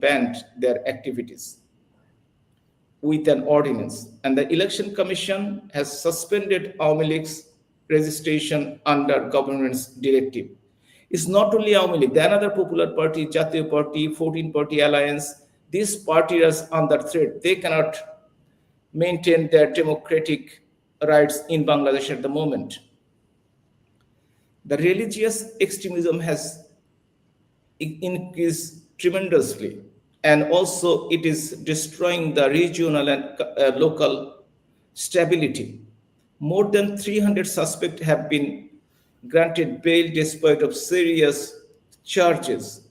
banned their activities with an ordinance. And the Election Commission has suspended Awami League's registration under government's directive. It's not only Awami League, the another popular party, Jatiyo Party, 14-party alliance, these parties are under threat. They cannot maintain their democratic rights in Bangladesh at the moment. The religious extremism has increased tremendously, and also it is destroying the regional and local stability. More than 300 suspects have been granted bail despite of serious charges.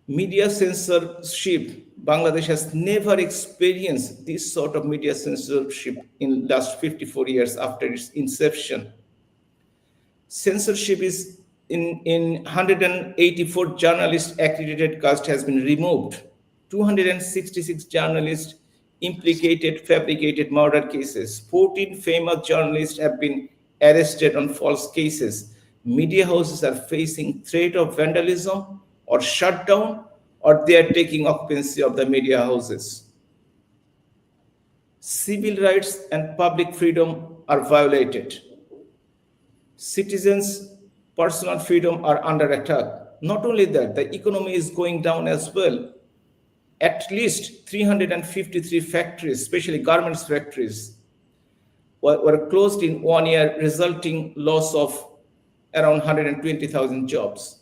Media censorship, Bangladesh has never experienced this sort of media censorship in the last 54 years after its inception. Censorship is in 184 journalists accredited caste has been removed. 266 journalists implicated fabricated murder cases. 14 famous journalists have been arrested on false cases. Media houses are facing threat of vandalism or shutdown, or they are taking occupancy of the media houses. Civil rights and public freedom are violated. Citizens' personal freedom are under attack. Not only that, the economy is going down as well. At least 353 factories, especially garments factories, were closed in 1 year, resulting loss of around 120,000 jobs.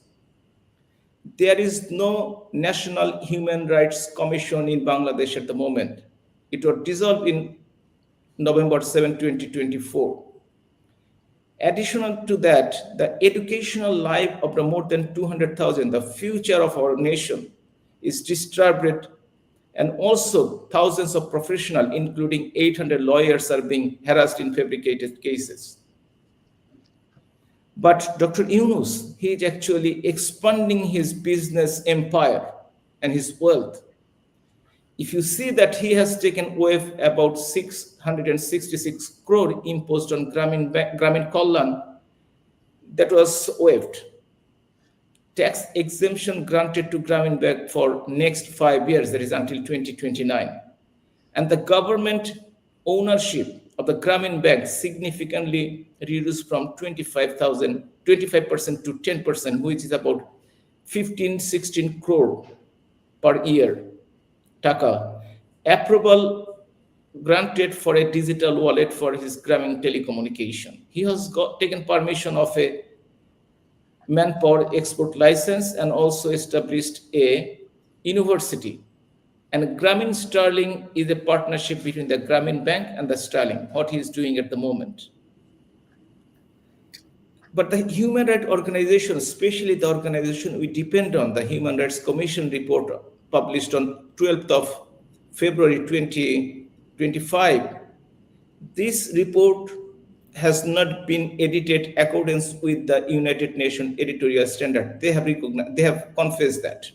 There is no National Human Rights Commission in Bangladesh at the moment. It was dissolved in November 7, 2024. Additional to that, the educational life of the more than 200,000, the future of our nation, is disturbed, and also thousands of professionals, including 800 lawyers, are being harassed in fabricated cases. But Dr. Yunus, he is actually expanding his business empire and his wealth. If you see that he has taken away about 666 crore imposed on Gramin Kalyan, that was waived. Tax exemption granted to Gramin Bank for next 5 years, that is until 2029. And the government ownership of the Gramin Bank significantly reduced from 25% to 10%, which is about 15-16 crore per year. Taka. Approval granted for a digital wallet for his Gramin telecommunication. He has taken permission of a manpower export license and also established a university. And Gramin Sterling is a partnership between the Gramin Bank and the Sterling, what he is doing at the moment. But the human rights organization, especially the organization we depend on, the Human Rights Commission report published on 12th of February 2025, this report has not been edited accordance with the United Nations editorial standard. They have confessed that.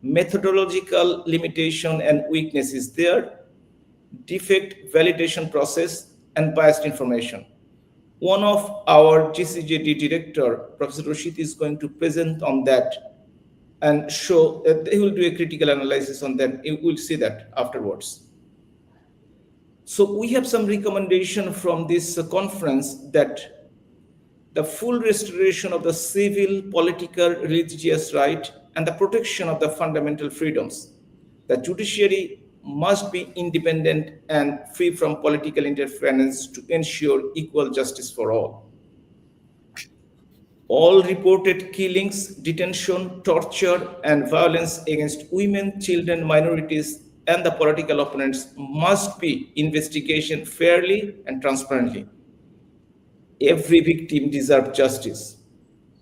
Methodological limitation and weakness is there, defect validation process, and biased information. One of our GCJD director, Professor Rashid, is going to present on that and show that he will do a critical analysis on that. We'll see that afterwards. So we have some recommendation from this conference that the full restoration of the civil, political, religious right and the protection of the fundamental freedoms. The judiciary must be independent and free from political interference to ensure equal justice for all. All reported killings, detention, torture, and violence against women, children, minorities, and the political opponents must be investigated fairly and transparently. Every victim deserves justice.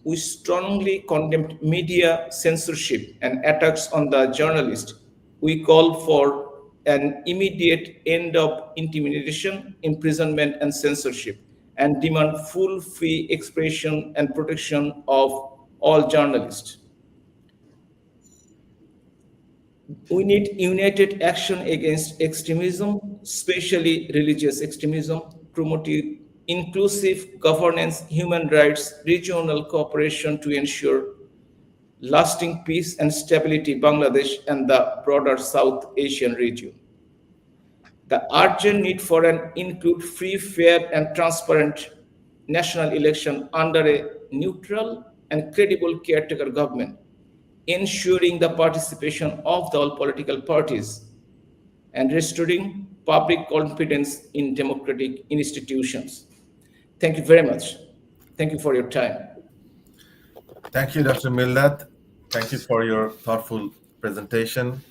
We strongly condemn media censorship and attacks on the journalists. We call for an immediate end of intimidation, imprisonment, and censorship, and demand full free expression and protection of all journalists. We need united action against extremism, especially religious extremism, promoting inclusive governance, human rights, regional cooperation to ensure lasting peace and stability Bangladesh and the broader South Asian region. The urgent need for an include free, fair, and transparent national election under a neutral and credible caretaker government, ensuring the participation of the all political parties and restoring public confidence in democratic institutions. Thank you very much. Thank you for your time. Thank you, Dr. Millat. Thank you for your thoughtful presentation.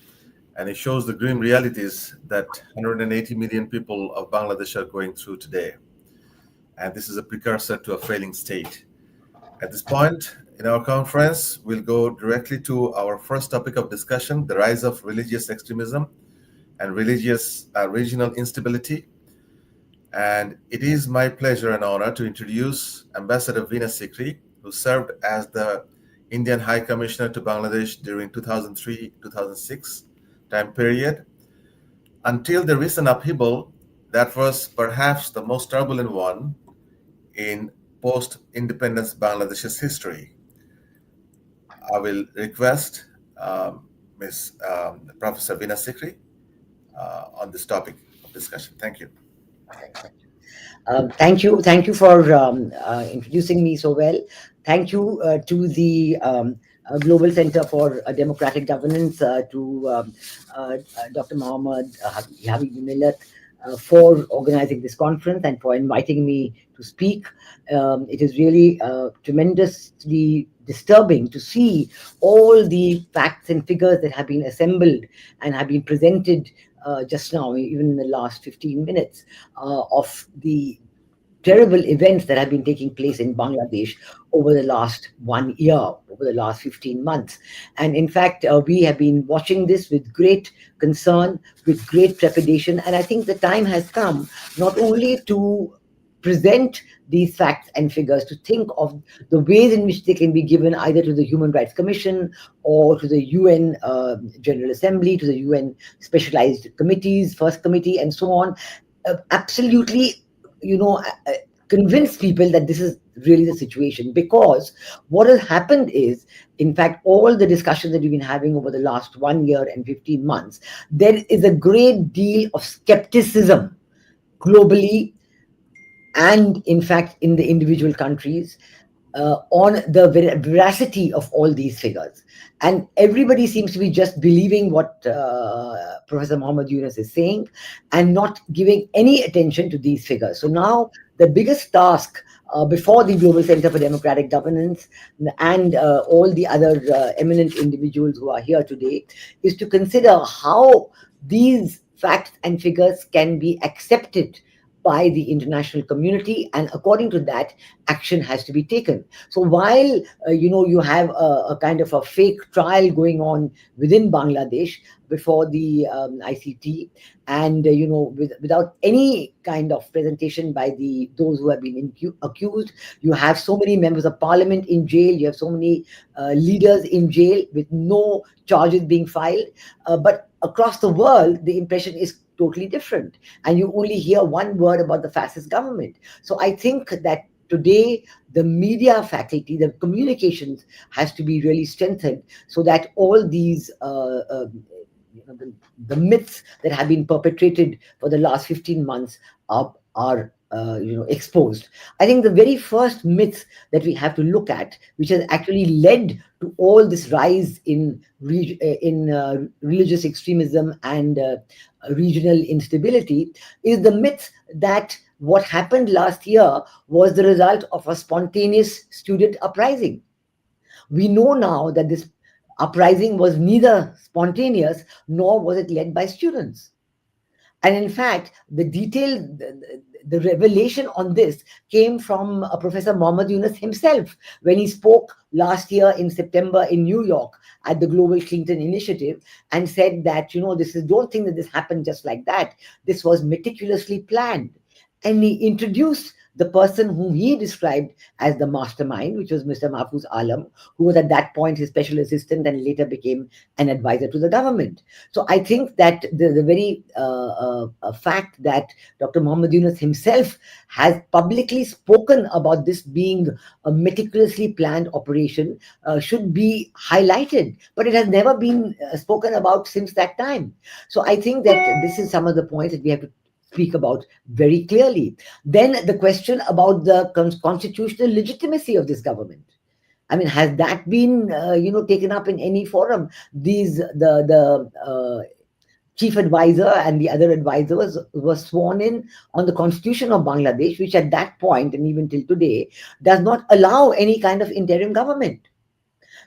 And it shows the grim realities that 180 million people of Bangladesh are going through today. And this is a precursor to a failing state. At this point in our conference, we'll go directly to our first topic of discussion, the rise of religious extremism and religious regional instability. And it is my pleasure and honor to introduce Ambassador Veena Sikri, who served as the Indian High Commissioner to Bangladesh during 2003-2006 time period. Until the recent upheaval, that was perhaps the most turbulent one in post-independence Bangladesh's history. I will request Ms. Professor Veena Sikri on this topic of discussion. Thank you. Thank you for introducing me so well. Thank you to the Global Center for Democratic Governance, to Dr. Mohammed Habib Millat for organizing this conference and for inviting me to speak. It is really tremendously disturbing to see all the facts and figures that have been assembled and have been presented just now, even in the last 15 minutes, of the terrible events that have been taking place in Bangladesh over the last 1 year, over the last 15 months. And in fact, we have been watching this with great concern, with great trepidation. And I think the time has come not only to present these facts and figures, to think of the ways in which they can be given either to the Human Rights Commission or to the UN General Assembly, to the UN specialized committees, First Committee, and so on. Absolutely, convince people that this is really the situation, because what has happened is, in fact, all the discussions that we've been having over the last 1 year and 15 months, there is a great deal of skepticism globally and, in fact, in the individual countries on the veracity of all these figures. And everybody seems to be just believing what Professor Mohammed Yunus is saying and not giving any attention to these figures. So now the biggest task before the Global Center for Democratic Governance and all the other eminent individuals who are here today is to consider how these facts and figures can be accepted by the international community, and according to that, action has to be taken. So while you have a kind of a fake trial going on within Bangladesh before the ICT, and without any kind of presentation by those who have been accused, you have so many members of parliament in jail, you have so many leaders in jail with no charges being filed, but across the world the impression is totally different, and you only hear one word about the fascist government. So I think that today the media faculty, the communications, has to be really strengthened so that all these the myths that have been perpetrated for the last 15 months are exposed. I think the very first myth that we have to look at, which has actually led to all this rise in religious extremism and regional instability, is the myth that what happened last year was the result of a spontaneous student uprising. We know now that this uprising was neither spontaneous nor was it led by students. And in fact, the revelation on this came from Professor Mohammed Yunus himself when he spoke last year in September in New York at the Global Clinton Initiative and said that, don't think that this happened just like that. This was meticulously planned. And he introduced the person whom he described as the mastermind, which was Mr. Mahfouz Alam, who was at that point his special assistant and later became an advisor to the government. So I think that the very fact that Dr. Muhammad Yunus himself has publicly spoken about this being a meticulously planned operation should be highlighted, but it has never been spoken about since that time. So I think that this is some of the points that we have to speak about very clearly. Then the question about the constitutional legitimacy of this government. I mean, has that been, taken up in any forum? The chief advisor and the other advisors were sworn in on the constitution of Bangladesh, which at that point and even till today does not allow any kind of interim government.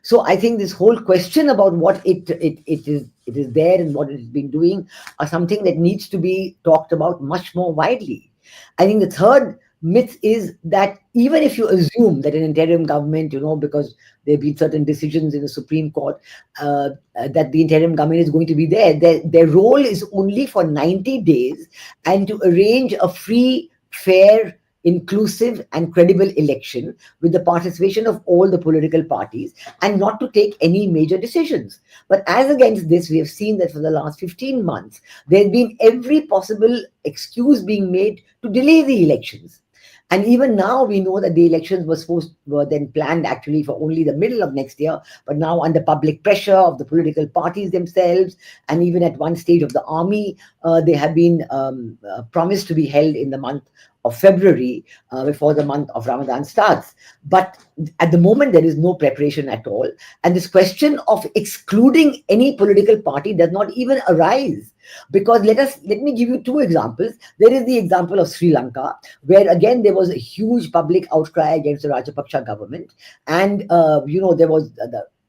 So I think this whole question about what it is there and what it has been doing are something that needs to be talked about much more widely. I think the third myth is that even if you assume that an interim government, because there have been certain decisions in the Supreme Court, that the interim government is going to be there, their role is only for 90 days and to arrange a free, fair, inclusive and credible election with the participation of all the political parties and not to take any major decisions. But as against this, we have seen that for the last 15 months, there has been every possible excuse being made to delay the elections. And even now, we know that the elections were then planned actually for only the middle of next year, but now under public pressure of the political parties themselves, and even at one stage of the army, they have been promised to be held in the month of February, before the month of Ramadan starts. But at the moment, there is no preparation at all. And this question of excluding any political party does not even arise. Because let me give you two examples. There is the example of Sri Lanka, where again there was a huge public outcry against the Rajapaksa government, and there was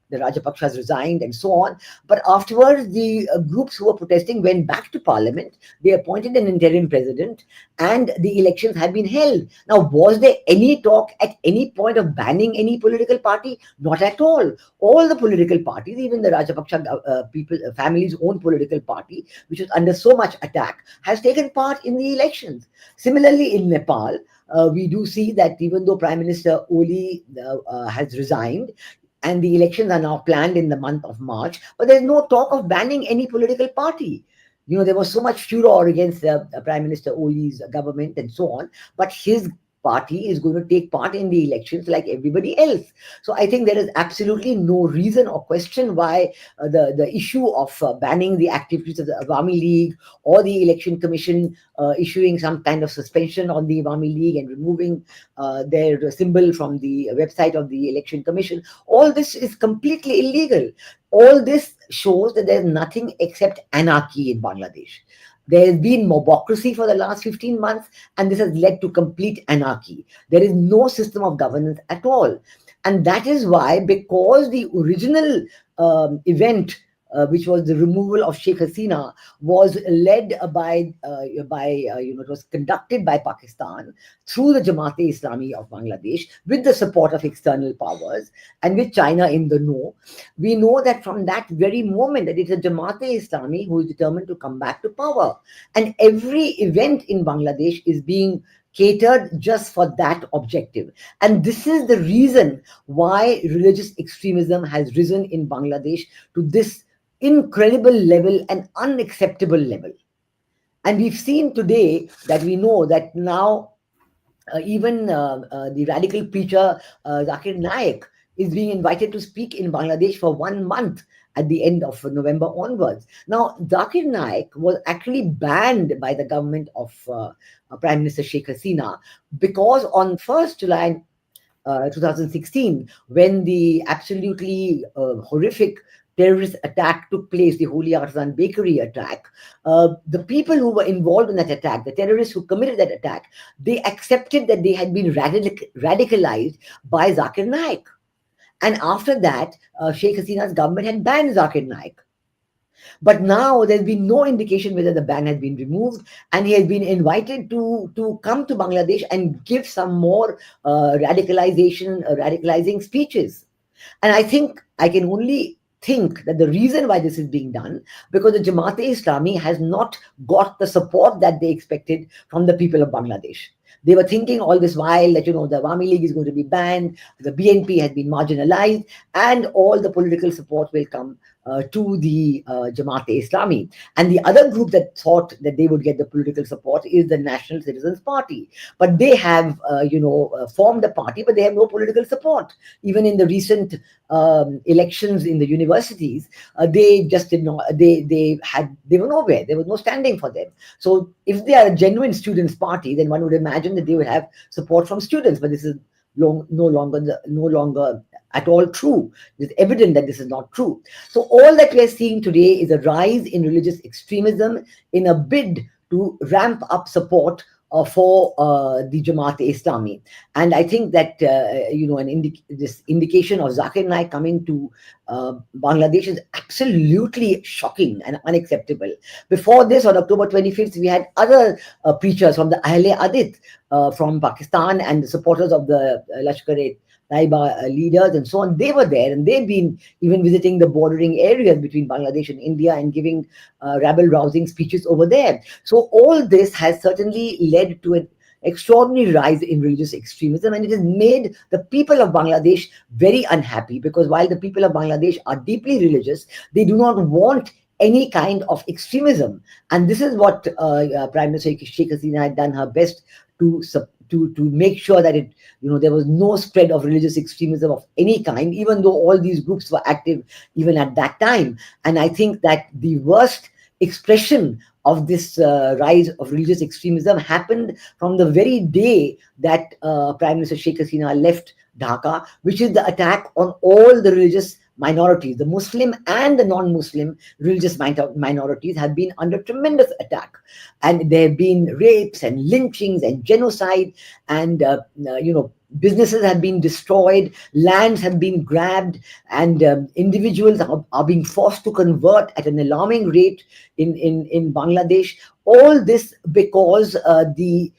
the Rajapakshas resigned and so on. But afterwards, the groups who were protesting went back to parliament. They appointed an interim president and the elections had been held. Now, was there any talk at any point of banning any political party? Not at all. All the political parties, even the Rajapaksa family's own political party, which was under so much attack, has taken part in the elections. Similarly, in Nepal, we do see that even though Prime Minister Oli has resigned, and the elections are now planned in the month of March, but there's no talk of banning any political party. There was so much furor against Prime Minister Oli's government and so on, but his party is going to take part in the elections like everybody else. So I think there is absolutely no reason or question why the issue of banning the activities of the Awami League or the Election Commission issuing some kind of suspension on the Awami League and removing their symbol from the website of the Election Commission, all this is completely illegal. All this shows that there's nothing except anarchy in Bangladesh. There has been mobocracy for the last 15 months, and this has led to complete anarchy. There is no system of governance at all. And that is why, because the original event, which was the removal of Sheikh Hasina, was led it was conducted by Pakistan through the Jamaat-e-Islami of Bangladesh with the support of external powers and with China in the know. We know that from that very moment that it's a Jamaat-e-Islami who is determined to come back to power. And every event in Bangladesh is being catered just for that objective. And this is the reason why religious extremism has risen in Bangladesh to this incredible level and unacceptable level. And we've seen today that we know that now even the radical preacher Zakir Naik is being invited to speak in Bangladesh for 1 month at the end of November onwards. Now, Zakir Naik was actually banned by the government of Prime Minister Sheikh Hasina because on 1st July 2016, when the absolutely horrific terrorist attack took place, the Holy Artisan Bakery attack, the people who were involved in that attack, the terrorists who committed that attack, they accepted that they had been radicalized by Zakir Naik. And after that, Sheikh Hasina's government had banned Zakir Naik. But now there's been no indication whether the ban has been removed, and he has been invited to come to Bangladesh and give some more radicalizing speeches. And I think I can only think that the reason why this is being done, because the Jamaat-e-Islami has not got the support that they expected from the people of Bangladesh. They were thinking all this while that, the Awami League is going to be banned, the BNP has been marginalized, and all the political support will come to the Jamaat-e-Islami. And the other group that thought that they would get the political support is the National Citizens Party. But they have, formed a party, but they have no political support. Even in the recent elections in the universities, they just did not, they were nowhere. There was no standing for them. So if they are a genuine students' party, then one would imagine that they would have support from students. But this is no longer at all true. It's evident that this is not true. So all that we are seeing today is a rise in religious extremism in a bid to ramp up support for the Jamaat-e-Islami. And I think that, this indication of Zakir Naik coming to Bangladesh is absolutely shocking and unacceptable. Before this, on October 25th, we had other preachers from the Ahle-Hadith from Pakistan and the supporters of the Lashkar-e-Taiba leaders and so on. They were there, and they've been even visiting the bordering areas between Bangladesh and India and giving rabble-rousing speeches over there. So all this has certainly led to an extraordinary rise in religious extremism, and it has made the people of Bangladesh very unhappy, because while the people of Bangladesh are deeply religious, they do not want any kind of extremism. And this is what Prime Minister Sheikh Hasina had done her best to make sure that there was no spread of religious extremism of any kind, even though all these groups were active even at that time. And I think that the worst expression of this rise of religious extremism happened from the very day that Prime Minister Sheikh Hasina left Dhaka, which is the attack on all the religious minorities. The Muslim and the non-Muslim religious minorities have been under tremendous attack, and there have been rapes and lynchings and genocide, and businesses have been destroyed, lands have been grabbed, and individuals are being forced to convert at an alarming rate in Bangladesh. All this because the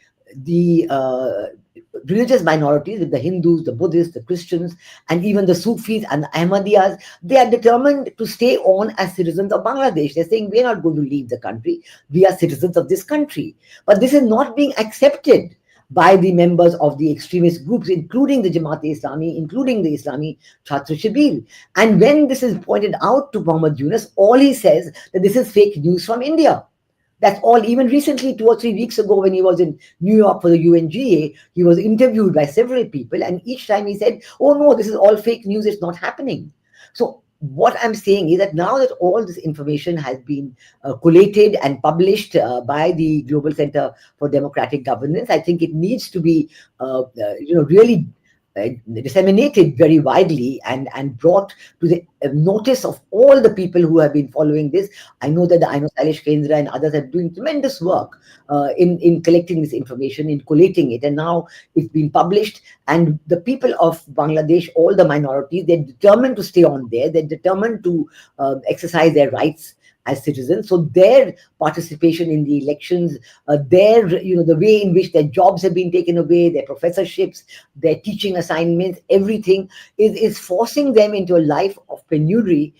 religious minorities, the Hindus, the Buddhists, the Christians, and even the Sufis and the Ahmadiyas, they are determined to stay on as citizens of Bangladesh. They're saying, we're not going to leave the country. We are citizens of this country. But this is not being accepted by the members of the extremist groups, including the Jamaat-e-Islami, including the Islami Chhatra Shibir. And when this is pointed out to Muhammad Yunus, all he says that this is fake news from India. That's all. Even recently, 2 or 3 weeks ago, when he was in New York for the UNGA, he was interviewed by several people, and each time he said, oh no, this is all fake news, it's not happening. So what I'm saying is that now that all this information has been collated and published by the Global Center for Democratic Governance, I think it needs to be really disseminated very widely and brought to the notice of all the people who have been following this. I know that the Aino Salish Kendra and others are doing tremendous work in collecting this information, in collating it, and now it's been published, and the people of Bangladesh, all the minorities, they're determined to stay on there, they're determined to exercise their rights as citizens. So their participation in the elections, the way in which their jobs have been taken away, their professorships, their teaching assignments, everything is forcing them into a life of penury,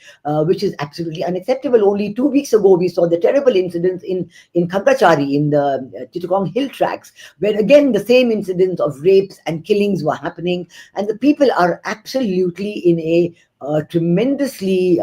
which is absolutely unacceptable. Only 2 weeks ago, we saw the terrible incidents in Khankachari, in the Chittagong hill tracks, where again the same incidents of rapes and killings were happening, and the people are absolutely in a tremendously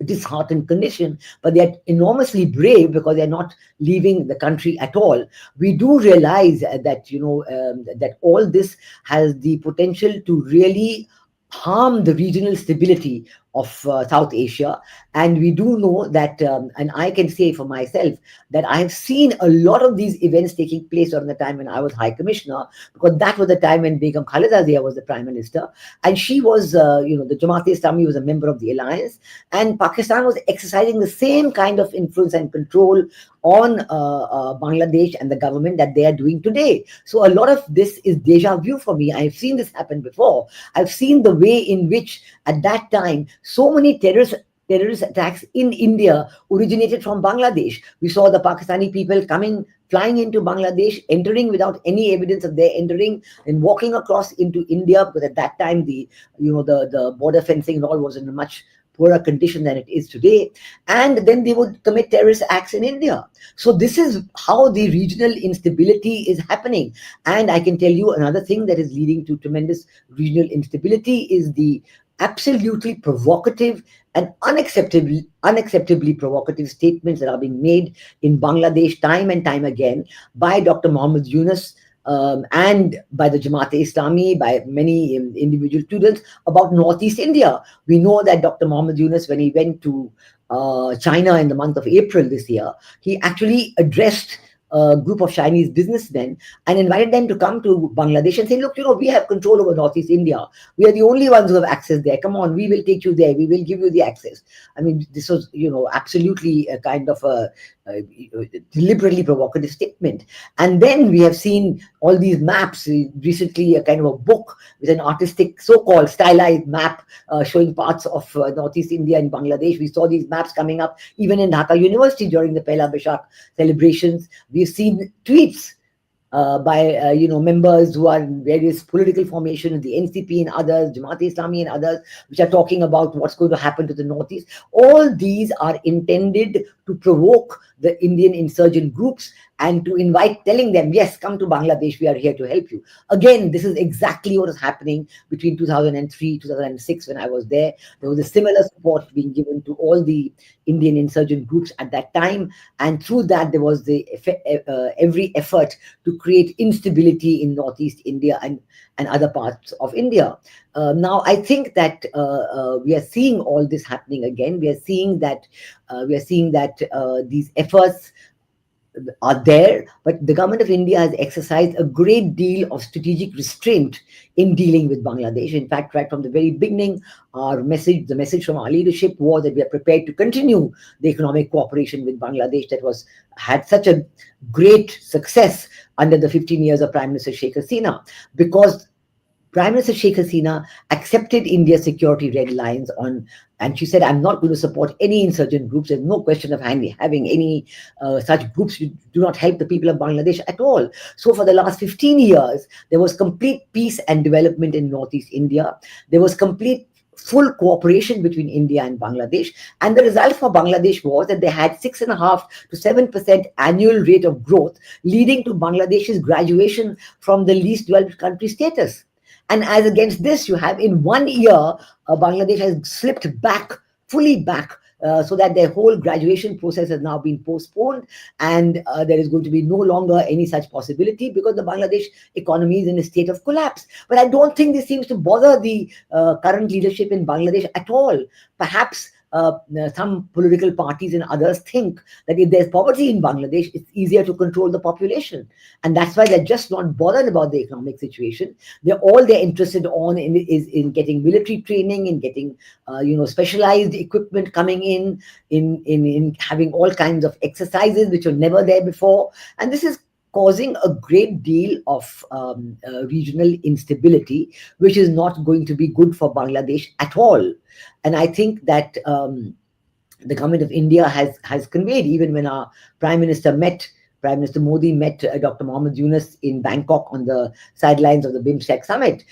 disheartened condition, but they're enormously brave because they're not leaving the country at all. We do realize that that all this has the potential to really harm the regional stability of South Asia, and we do know that, and I can say for myself that I have seen a lot of these events taking place during the time when I was High Commissioner, because that was the time when Begum Khalida Zia was the Prime Minister, and she was, the Jamaat-e-Islami was a member of the alliance, and Pakistan was exercising the same kind of influence and control on Bangladesh and the government that they are doing today. So a lot of this is deja vu for me. I've seen this happen before. I've seen the way in which at that time so many terrorist attacks in India originated from Bangladesh. We saw the Pakistani people flying into Bangladesh, entering without any evidence of their entering, and walking across into India, because at that time the border fencing and all was in a much poorer condition than it is today, and then they would commit terrorist acts in India. So this is how the regional instability is happening. And I can tell you another thing that is leading to tremendous regional instability is the absolutely provocative and unacceptably provocative statements that are being made in Bangladesh time and time again by Dr. Muhammad Yunus, and by the Jamaat-e-Islami, by many individual students about Northeast India. We know that Dr. Muhammad Yunus, when he went to China in the month of April this year, he actually addressed a group of Chinese businessmen and invited them to come to Bangladesh and say, look, we have control over Northeast India. We are the only ones who have access there. Come on, we will take you there. We will give you the access. I mean, this was, absolutely a kind of a deliberately provocative statement. And then we have seen all these maps, recently a kind of a book with an artistic, so-called stylized map showing parts of Northeast India and Bangladesh. We saw these maps coming up even in Dhaka University during the Pehla Baishakh celebrations. We've seen tweets by members who are in various political formations, the NCP and others, Jamaat-e-Islami and others, which are talking about what's going to happen to the Northeast. All these are intended to provoke the Indian insurgent groups and to invite, telling them, yes, come to Bangladesh, we are here to help you. Again, this is exactly what was happening between 2003, 2006 when I was there. There was a similar support being given to all the Indian insurgent groups at that time, and through that there was every effort to create instability in Northeast India and other parts of India. Now, I think that we are seeing all this happening again. We are seeing that these efforts are there, but the government of India has exercised a great deal of strategic restraint in dealing with Bangladesh. In fact, right from the very beginning, the message from our leadership was that we are prepared to continue the economic cooperation with Bangladesh that had such a great success under the 15 years of Prime Minister Sheikh Hasina, because Prime Minister Sheikh Hasina accepted India's security red lines and she said, I'm not going to support any insurgent groups. There's no question of having any such groups who do not help the people of Bangladesh at all. So for the last 15 years, there was complete peace and development in Northeast India. There was complete full cooperation between India and Bangladesh. And the result for Bangladesh was that they had 6.5% to 7% annual rate of growth, leading to Bangladesh's graduation from the least developed country status. And as against this, you have in 1 year, Bangladesh has slipped fully back, so that their whole graduation process has now been postponed, and there is going to be no longer any such possibility because the Bangladesh economy is in a state of collapse. But I don't think this seems to bother the current leadership in Bangladesh at all. Perhaps some political parties and others think that if there's poverty in Bangladesh, it's easier to control the population. And that's why they're just not bothered about the economic situation. All they're interested is in getting military training, in getting specialized equipment coming in having all kinds of exercises which were never there before. And this is causing a great deal of regional instability, which is not going to be good for Bangladesh at all. And I think that the government of India has conveyed, even when our Prime Minister Modi met Dr. Muhammad Yunus in Bangkok on the sidelines of the BIMSTEC summit,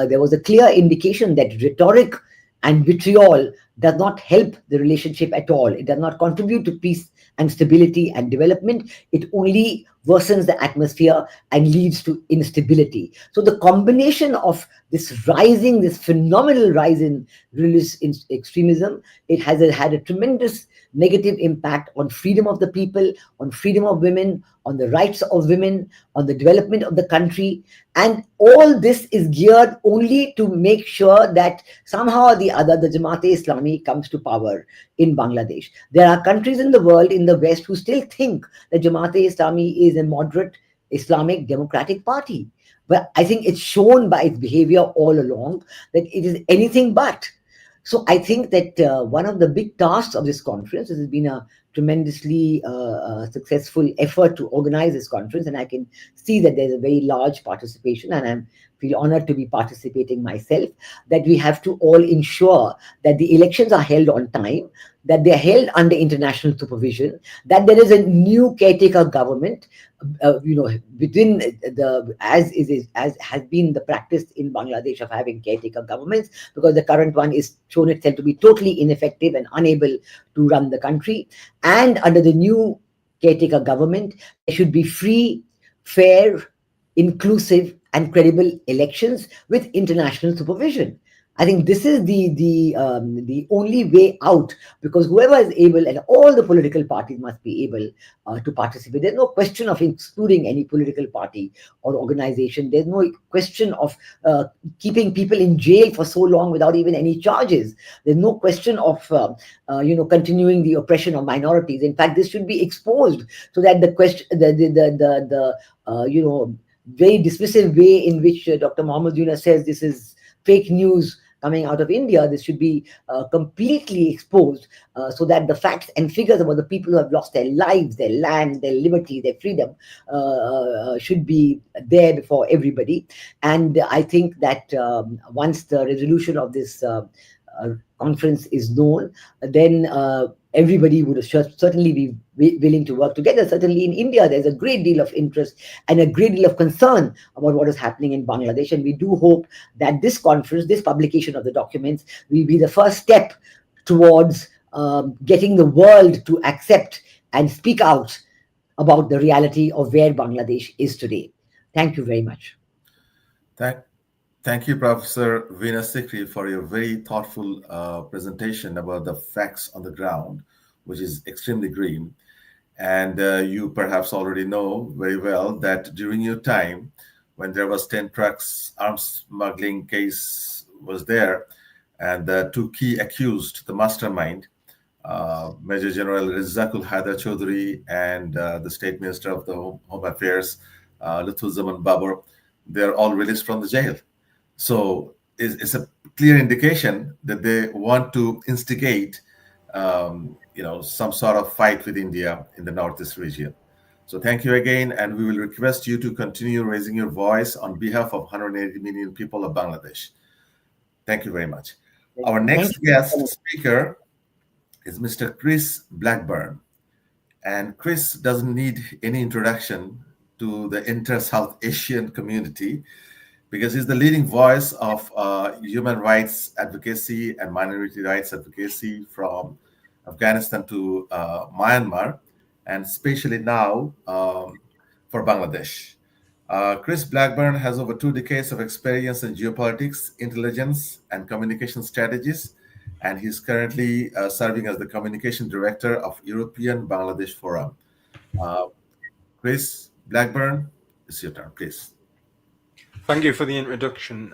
there was a clear indication that rhetoric and vitriol does not help the relationship at all. It does not contribute to peace and stability and development. It only worsens the atmosphere and leads to instability. So the combination of this phenomenal rise in religious extremism, it has had a tremendous negative impact on freedom of the people, on freedom of women, on the rights of women, on the development of the country. And all this is geared only to make sure that somehow or the other the Jamaat-e-Islami comes to power in Bangladesh. There are countries in the world, in the West, who still think that Jamaat-e-Islami is a moderate Islamic democratic party. But I think it's shown by its behavior all along that it is anything but. So I think that one of the big tasks of this conference, this has been a tremendously successful effort to organize this conference, and I can see that there's a very large participation, and I feel honored to be participating myself, that we have to all ensure that the elections are held on time, that they're held under international supervision, that there is a new caretaker government, within as has been the practice in Bangladesh of having caretaker governments, because the current one is shown itself to be totally ineffective and unable to run the country. And under the new caretaker government, there should be free, fair, inclusive, and credible elections with international supervision. I think this is the only way out, because whoever is able, and all the political parties must be able to participate. There's no question of excluding any political party or organization. There's no question of keeping people in jail for so long without even any charges. There's no question of continuing the oppression of minorities. In fact, this should be exposed, so that the question, very dismissive way in which Dr. Mohammed Yunus says this is fake news coming out of India, this should be completely exposed, so that the facts and figures about the people who have lost their lives, their land, their liberty, their freedom should be there before everybody. And I think that once the resolution of this conference is known, then everybody would certainly be willing to work together. Certainly in India, there's a great deal of interest and a great deal of concern about what is happening in Bangladesh. And we do hope that this conference, this publication of the documents, will be the first step towards getting the world to accept and speak out about the reality of where Bangladesh is today. Thank you very much. Thank you, Professor Veena Sikri, for your very thoughtful presentation about the facts on the ground, which is extremely grim. And you perhaps already know very well that during your time, when there was 10 trucks arms smuggling case was there, and the two key accused, the mastermind, Major General Rizakul Haider Chaudhary and the State Minister of the Home Affairs, Lutfuzzaman Babur, they're all released from the jail. So it's a clear indication that they want to instigate, some sort of fight with India in the Northeast region. So thank you again, and we will request you to continue raising your voice on behalf of 180 million people of Bangladesh. Thank you very much. Our next guest speaker is Mr. Chris Blackburn. And Chris doesn't need any introduction to the inter-South Asian community, because he's the leading voice of human rights advocacy and minority rights advocacy from Afghanistan to Myanmar, and especially now for Bangladesh. Chris Blackburn has over 2 decades of experience in geopolitics, intelligence, and communication strategies, and he's currently serving as the communication director of European Bangladesh Forum. Chris Blackburn, it's your turn, please. Thank you for the introduction.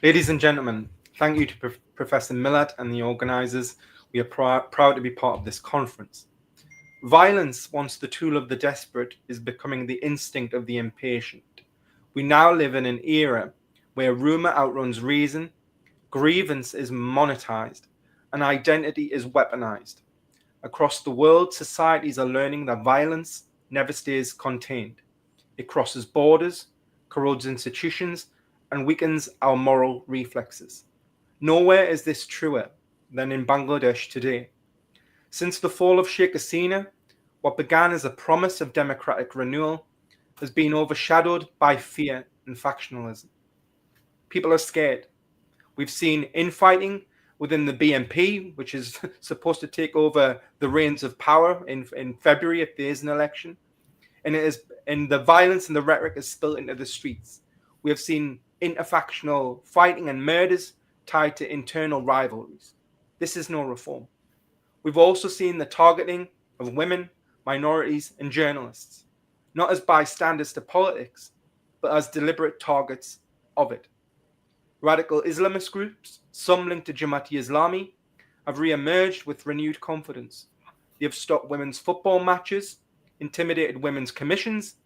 Ladies and gentlemen, thank you to Professor Millat and the organisers. We are proud to be part of this conference. Violence, once the tool of the desperate, is becoming the instinct of the impatient. We now live in an era where rumour outruns reason, grievance is monetised, and identity is weaponised. Across the world, societies are learning that violence never stays contained. It crosses borders, corrodes institutions, and weakens our moral reflexes. Nowhere is this truer than in Bangladesh today. Since the fall of Sheikh Hasina, what began as a promise of democratic renewal has been overshadowed by fear and factionalism. People are scared. We've seen infighting within the BNP, which is supposed to take over the reins of power in February if there is an election. And the violence and the rhetoric is spilled into the streets. We have seen interfactional fighting and murders tied to internal rivalries. This is no reform. We've also seen the targeting of women, minorities, and journalists, not as bystanders to politics, but as deliberate targets of it. Radical Islamist groups, some linked to Jamaat-e-Islami, have re-emerged with renewed confidence. They have stopped women's football matches, intimidated women's commissions,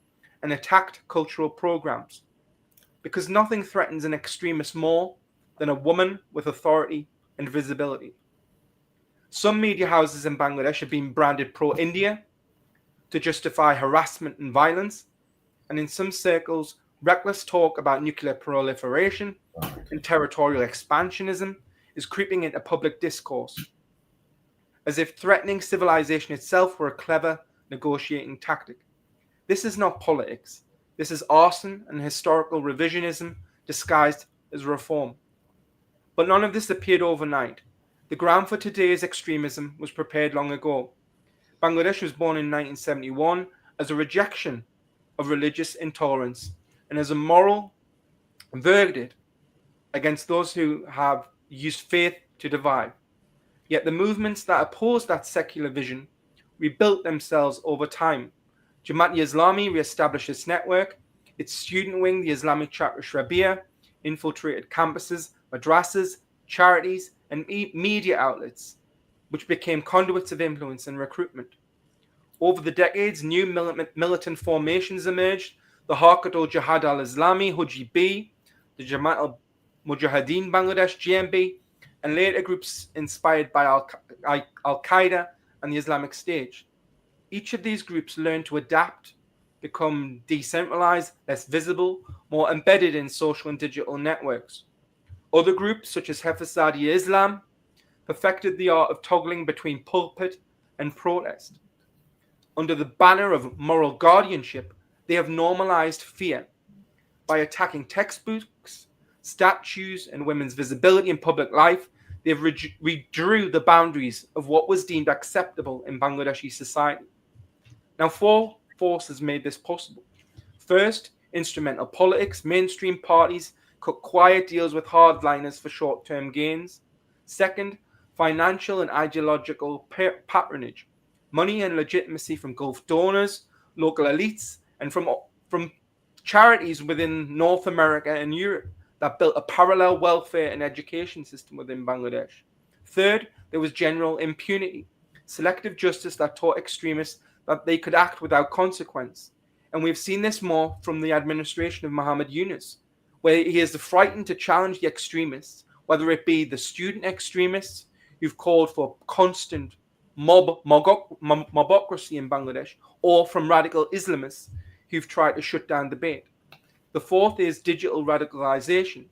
and attacked cultural programs. Because nothing threatens an extremist more than a woman with authority and visibility. Some media houses in Bangladesh have been branded pro-India to justify harassment and violence, and in some circles, reckless talk about nuclear proliferation and territorial expansionism is creeping into public discourse. as if threatening civilization itself were a clever negotiating tactic. This is not politics. This is arson and historical revisionism disguised as reform. But none of this appeared overnight. The ground for today's extremism was prepared long ago. Bangladesh was born in 1971 as a rejection of religious intolerance and as a moral verdict against those who have used faith to divide. Yet the movements that opposed that secular vision rebuilt themselves over time. Jamaat-e-Islami re-established its network. Its student wing, the Islamic Chapter Shrabiya, infiltrated campuses, madrasas, charities, and media outlets, which became conduits of influence and recruitment. Over the decades, new militant formations emerged: the Harkat-ul-Jihad al-Islami, HJB, the Jamaat al-Mujahideen Bangladesh, JMB, and later groups inspired by Al-Qaeda and the Islamic State. Each of these groups learned to adapt, become decentralized, less visible, more embedded in social and digital networks. Other groups, such as Hafizat-e-Islam, perfected the art of toggling between pulpit and protest. Under the banner of moral guardianship, they have normalized fear by attacking textbooks, statues, and women's visibility in public life. They have redrew the boundaries of what was deemed acceptable in Bangladeshi society. Now, four forces made this possible. First, instrumental politics. Mainstream parties cut quiet deals with hardliners for short-term gains. Second, financial and ideological patronage. Money and legitimacy from Gulf donors, local elites, and from charities within North America and Europe that built a parallel welfare and education system within Bangladesh. Third, there was general impunity, selective justice that taught extremists that they could act without consequence. And we've seen this more from the administration of Muhammad Yunus, where he is frightened to challenge the extremists, whether it be the student extremists who've called for constant mobocracy in Bangladesh, or from radical Islamists who've tried to shut down debate. The fourth is digital radicalization,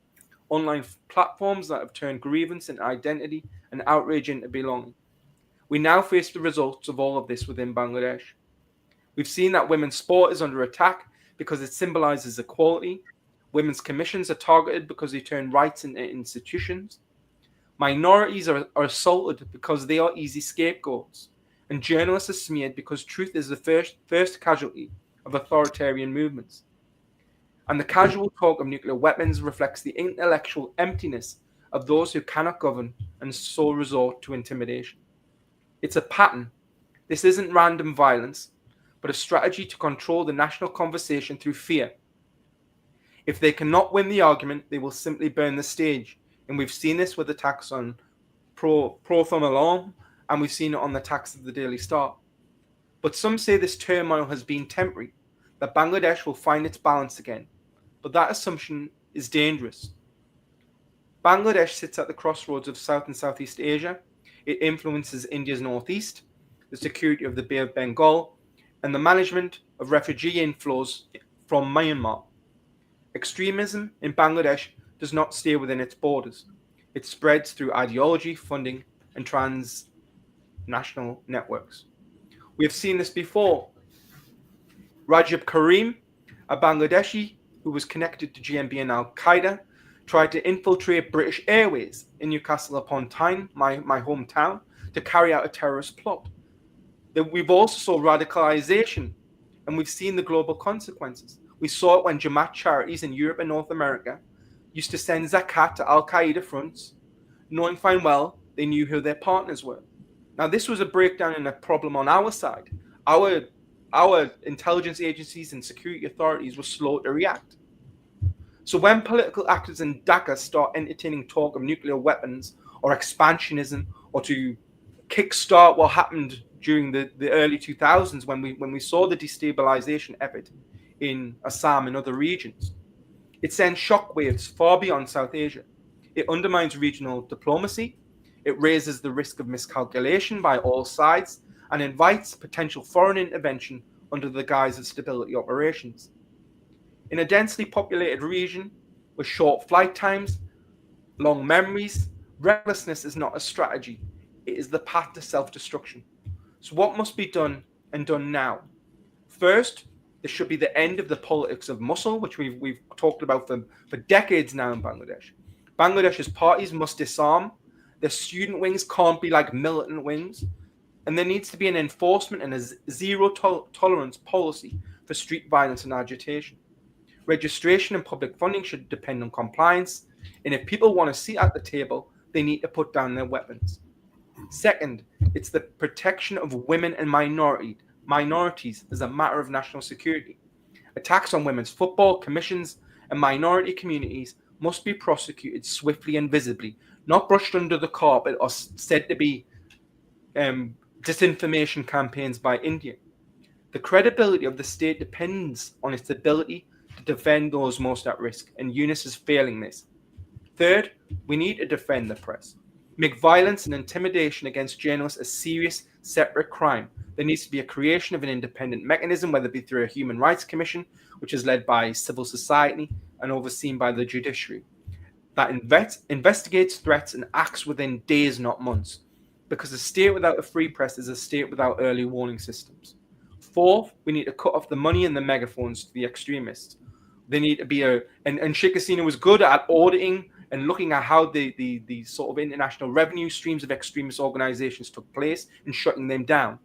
online platforms that have turned grievance into identity and outrage into belonging. We now face the results of all of this within Bangladesh. We've seen that women's sport is under attack because it symbolizes equality. Women's commissions are targeted because they turn rights into institutions. Minorities are assaulted because they are easy scapegoats. And journalists are smeared because truth is the first casualty of authoritarian movements. And the casual talk of nuclear weapons reflects the intellectual emptiness of those who cannot govern and so resort to intimidation. It's a pattern. This isn't random violence, but a strategy to control the national conversation through fear. If they cannot win the argument, they will simply burn the stage. And we've seen this with attacks on Prothom Alarm, and we've seen it on the attacks of the Daily Star. But some say this turmoil has been temporary, that Bangladesh will find its balance again. But that assumption is dangerous. Bangladesh sits at the crossroads of South and Southeast Asia. It influences India's northeast, the security of the Bay of Bengal, and the management of refugee inflows from Myanmar. Extremism in Bangladesh does not stay within its borders. It spreads through ideology, funding, and transnational networks. We have seen this before. Rajab Karim, a Bangladeshi who was connected to GMB and Al-Qaeda, tried to infiltrate British Airways in Newcastle upon Tyne, my hometown, to carry out a terrorist plot. We've also saw radicalization, and we've seen the global consequences. We saw it when Jamaat charities in Europe and North America used to send zakat to Al-Qaeda fronts, knowing fine well they knew who their partners were. Now, this was a breakdown and a problem on our side. Our intelligence agencies and security authorities were slow to react. So when political actors in Dhaka start entertaining talk of nuclear weapons or expansionism, or to kickstart what happened during the early 2000s when we saw the destabilization effort in Assam and other regions, it sends shockwaves far beyond South Asia. It undermines regional diplomacy. It raises the risk of miscalculation by all sides and invites potential foreign intervention under the guise of stability operations. In a densely populated region with short flight times, long memories, recklessness is not a strategy. it is the path to self-destruction. So what must be done and done now? First, there should be the end of the politics of muscle, which we've talked about for decades now in Bangladesh. Bangladesh's parties must disarm. Their student wings can't be like militant wings. And there needs to be an enforcement and a zero tolerance policy for street violence and agitation. Registration and public funding should depend on compliance. And if people want a seat at the table, they need to put down their weapons. Second, it's the protection of women and minorities as a matter of national security. Attacks on women's football, commissions, and minority communities must be prosecuted swiftly and visibly, not brushed under the carpet or said to be disinformation campaigns by India. The credibility of the state depends on its ability to defend those most at risk, and Yunus is failing this. Third, we need to defend the press. Make violence and intimidation against journalists a serious, separate crime. There needs to be a creation of an independent mechanism, whether it be through a human rights commission, which is led by civil society and overseen by the judiciary, that investigates threats and acts within days, not months. Because a state without a free press is a state without early warning systems. Fourth, we need to cut off the money and the megaphones to the extremists. They need to be and Sheikh Hasina was good at auditing and looking at how the sort of international revenue streams of extremist organizations took place and shutting them down.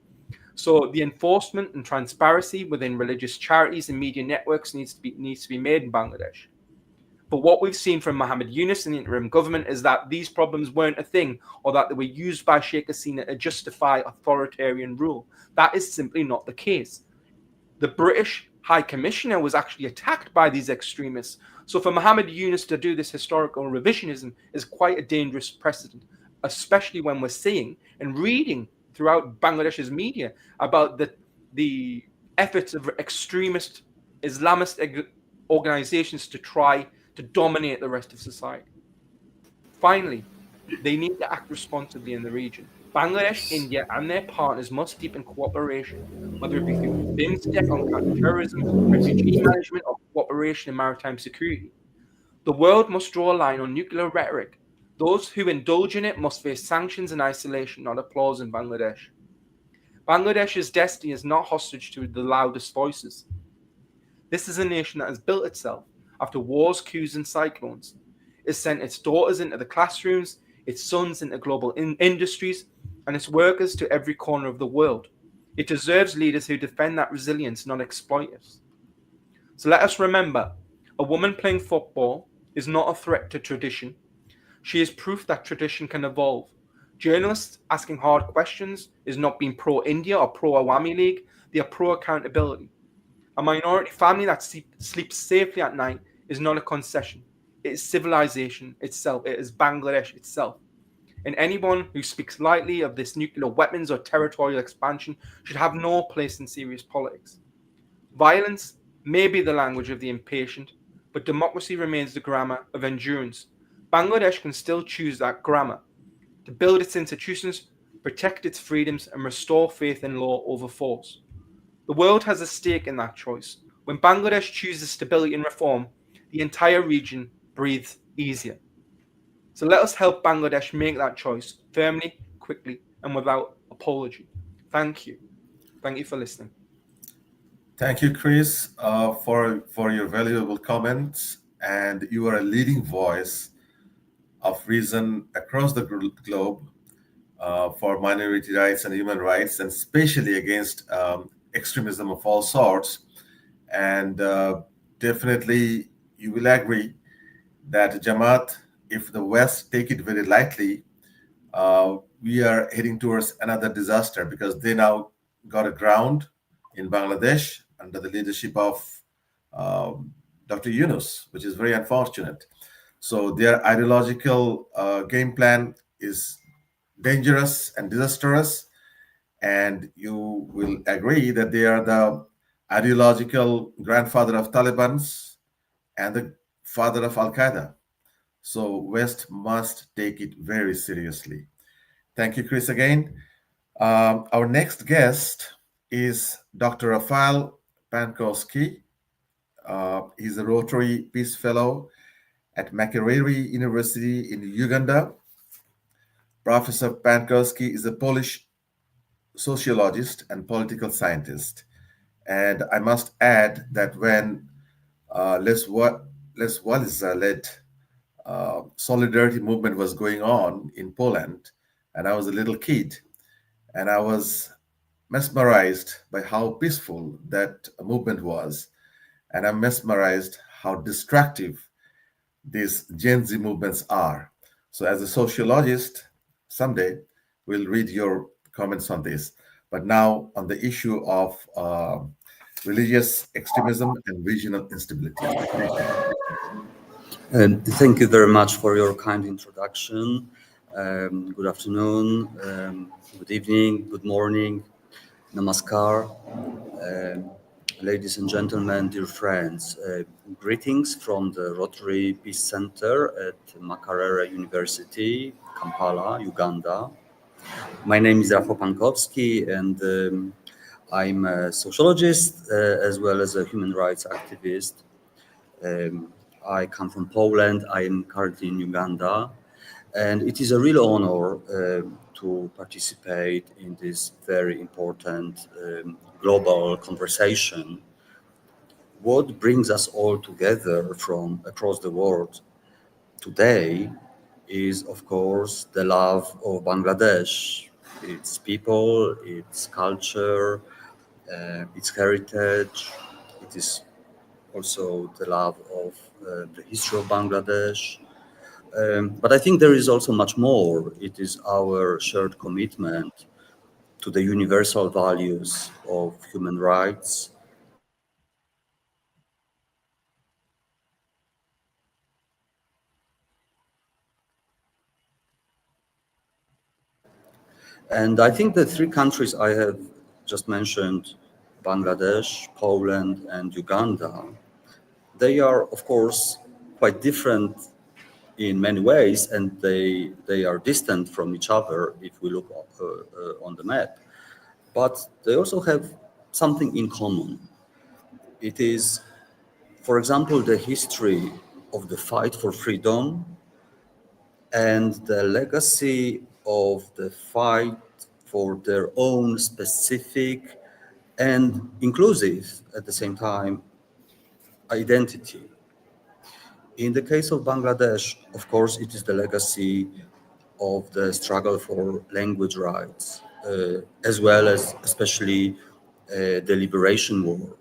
So the enforcement and transparency within religious charities and media networks needs to be made in Bangladesh. But what we've seen from Mohammed Yunus and the interim government is that these problems weren't a thing, or that they were used by Sheikh Hasina to justify authoritarian rule. That is simply not the case. The British High Commissioner was actually attacked by these extremists. So for Mohammed Yunus to do this historical revisionism is quite a dangerous precedent, especially when we're seeing and reading throughout Bangladesh's media about the efforts of extremist Islamist organizations to try to dominate the rest of society. Finally, they need to act responsibly in the region. Bangladesh, India, and their partners must deepen cooperation, whether it be through BIMSTEC on counterterrorism, refugee management, or cooperation in maritime security. The world must draw a line on nuclear rhetoric. Those who indulge in it must face sanctions and isolation, not applause in Bangladesh. Bangladesh's destiny is not hostage to the loudest voices. This is a nation that has built itself after wars, coups, and cyclones. It's sent its daughters into the classrooms, its sons into global industries, and its workers to every corner of the world. It deserves leaders who defend that resilience, not exploit it. So let us remember, a woman playing football is not a threat to tradition. She is proof that tradition can evolve. Journalists asking hard questions is not being pro-India or pro-Awami League. They are pro-accountability. A minority family that sleeps safely at night is not a concession. It is civilization itself. It is Bangladesh itself. And anyone who speaks lightly of this nuclear weapons or territorial expansion should have no place in serious politics. Violence may be the language of the impatient, but democracy remains the grammar of endurance. Bangladesh can still choose that grammar to build its institutions, protect its freedoms, and restore faith in law over force. The world has a stake in that choice. When Bangladesh chooses stability and reform, the entire region breathes easier. So let us help Bangladesh make that choice firmly, quickly, and without apology. Thank you. Thank you for listening. Thank you, Chris, for your valuable comments. And you are a leading voice of reason across the globe for minority rights and human rights, and especially against extremism of all sorts. And definitely, you will agree that Jamaat, if the West take it very lightly, we are heading towards another disaster, because they now got a ground in Bangladesh under the leadership of Dr. Yunus, which is very unfortunate. So their ideological game plan is dangerous and disastrous. And you will agree that they are the ideological grandfather of Taliban's and the father of Al-Qaeda. So West must take it very seriously. Thank you, Chris, again. Our next guest is Dr. Rafael Pankowski. He's a Rotary Peace Fellow at Makerere University in Uganda. Professor Pankowski is a Polish sociologist and political scientist. And I must add that when Les Wałęsa-led solidarity movement was going on in Poland, and I was a little kid, and I was mesmerized by how peaceful that movement was, and I'm mesmerized how destructive these Gen Z movements are. So, as a sociologist, someday we'll read your comments on this. But now, on the issue of religious extremism and regional instability. Thank you. Thank you very much for your kind introduction. Good afternoon, good evening, good morning, namaskar. Ladies and gentlemen, dear friends, greetings from the Rotary Peace Center at Makerere University, Kampala, Uganda. My name is Rafał Pankowski, and I'm a sociologist as well as a human rights activist. I come from Poland. I am currently in Uganda, and it is a real honor to participate in this very important global conversation. What brings us all together from across the world today is, of course, the love of Bangladesh, its people, its culture, its heritage. It is also the love of the history of Bangladesh. But I think there is also much more. It is our shared commitment to the universal values of human rights, and I think the three countries I have just mentioned, Bangladesh, Poland, and Uganda, they are, of course, quite different in many ways, and they are distant from each other if we look on the map. But they also have something in common. It is, for example, the history of the fight for freedom and the legacy of the fight for their own specific and inclusive, at the same time, identity. In the case of Bangladesh, of course, it is the legacy of the struggle for language rights, as well as especially the liberation war.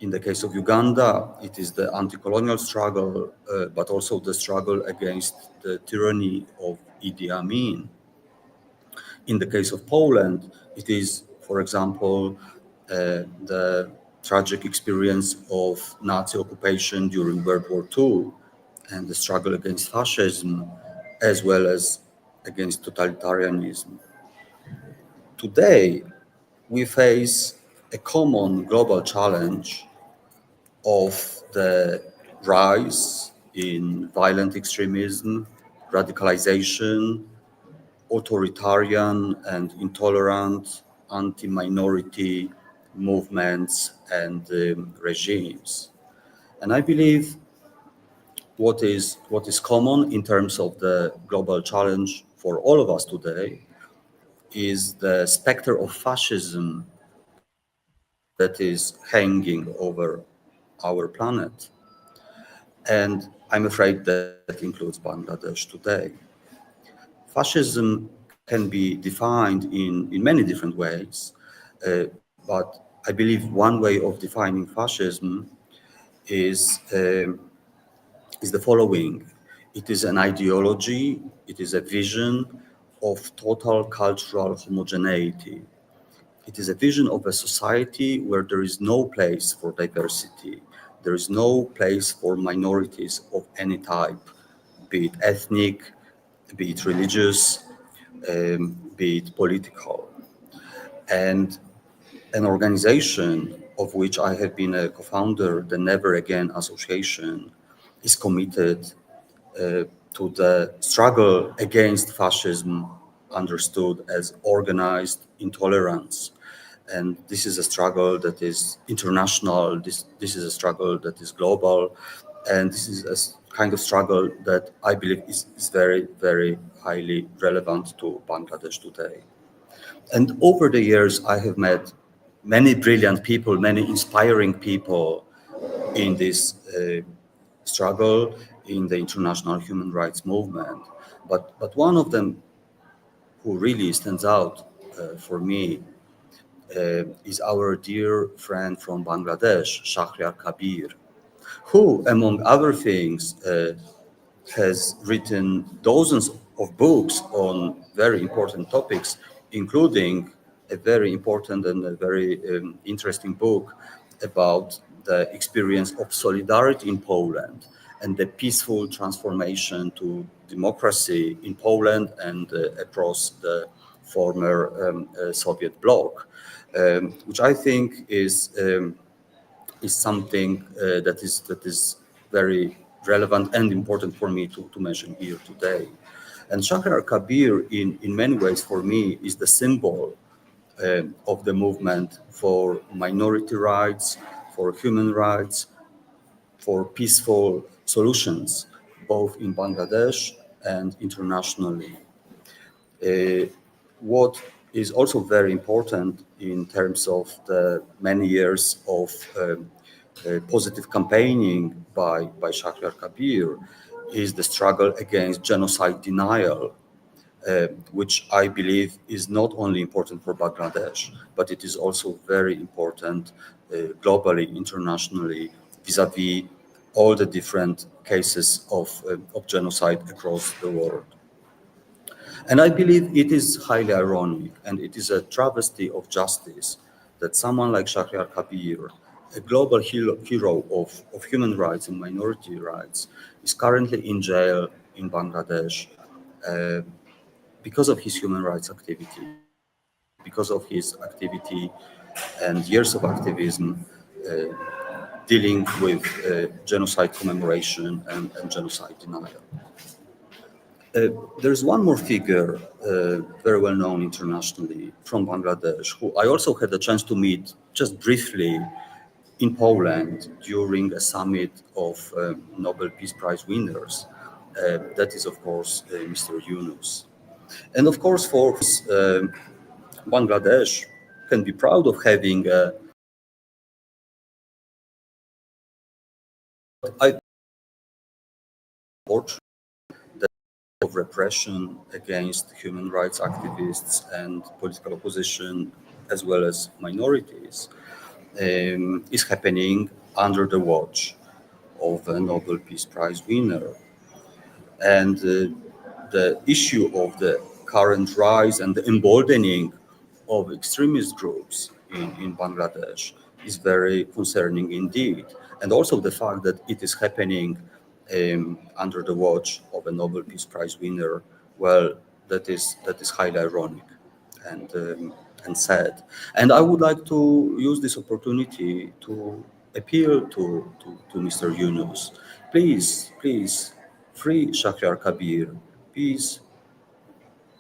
In the case of Uganda, it is the anti-colonial struggle, but also the struggle against the tyranny of Idi Amin. In the case of Poland, it is, for example, the tragic experience of Nazi occupation during World War II and the struggle against fascism, as well as against totalitarianism. Today, we face a common global challenge of the rise in violent extremism, radicalization, authoritarian and intolerant anti-minority movements and regimes. And I believe what is common in terms of the global challenge for all of us today is the specter of fascism that is hanging over our planet. And I'm afraid that includes Bangladesh today. Fascism can be defined in many different ways, but I believe one way of defining fascism is the following. It is an ideology, it is a vision of total cultural homogeneity. It is a vision of a society where there is no place for diversity. There is no place for minorities of any type, be it ethnic, be it religious, be it political. And an organization of which I have been a co-founder, the Never Again Association, is committed to the struggle against fascism, understood as organized intolerance. And this is a struggle that is international, this is a struggle that is global, And this is a kind of struggle that I believe is very, very highly relevant to Bangladesh today. And over the years, I have met many brilliant people, many inspiring people in this struggle in the international human rights movement. But one of them who really stands out for me is our dear friend from Bangladesh, Shahryar Kabir, who, among other things, has written dozens of books on very important topics, including a very important and a very interesting book about the experience of solidarity in Poland and the peaceful transformation to democracy in Poland and across the former Soviet bloc, which I think is something that is very relevant and important for me to mention here today. And Shahryar Kabir, in many ways, for me, is the symbol of the movement for minority rights, for human rights, for peaceful solutions, both in Bangladesh and internationally. What is also very important in terms of the many years of positive campaigning by Shahryar Kabir is the struggle against genocide denial, which I believe is not only important for Bangladesh, but it is also very important globally, internationally, vis-à-vis all the different cases of genocide across the world. And I believe it is highly ironic and it is a travesty of justice that someone like Shahryar Kabir, a global hero of human rights and minority rights, is currently in jail in Bangladesh because of his human rights activity, because of his activity and years of activism dealing with genocide commemoration and genocide denial. There's one more figure, very well known internationally from Bangladesh, who I also had the chance to meet just briefly in Poland during a summit of Nobel Peace Prize winners. That is, of course, Mr. Yunus. And of course, for Bangladesh can be proud of having a of repression against human rights activists and political opposition, as well as minorities, is happening under the watch of a Nobel Peace Prize winner. And the issue of the current rise and the emboldening of extremist groups in Bangladesh is very concerning indeed. And also the fact that it is happening under the watch of a Nobel Peace Prize winner, well, that is highly ironic and sad. And I would like to use this opportunity to appeal to Mr. Yunus. Please free Shahryar Kabir. Please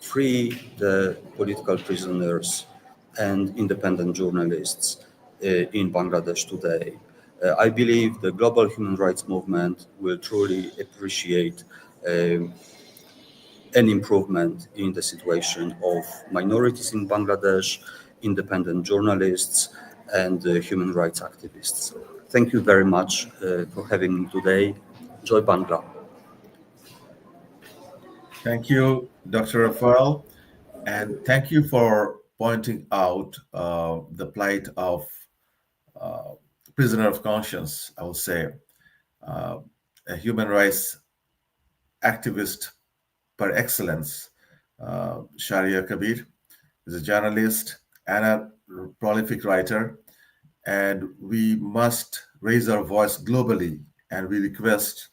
free the political prisoners and independent journalists in Bangladesh today. I believe the global human rights movement will truly appreciate an improvement in the situation of minorities in Bangladesh, independent journalists, and human rights activists. Thank you very much for having me today. Joy Bangla. Thank you, Dr. Rafael, and thank you for pointing out the plight of prisoner of conscience, I would say, a human rights activist par excellence. Shahryar Kabir is a journalist and a prolific writer, and we must raise our voice globally, and we request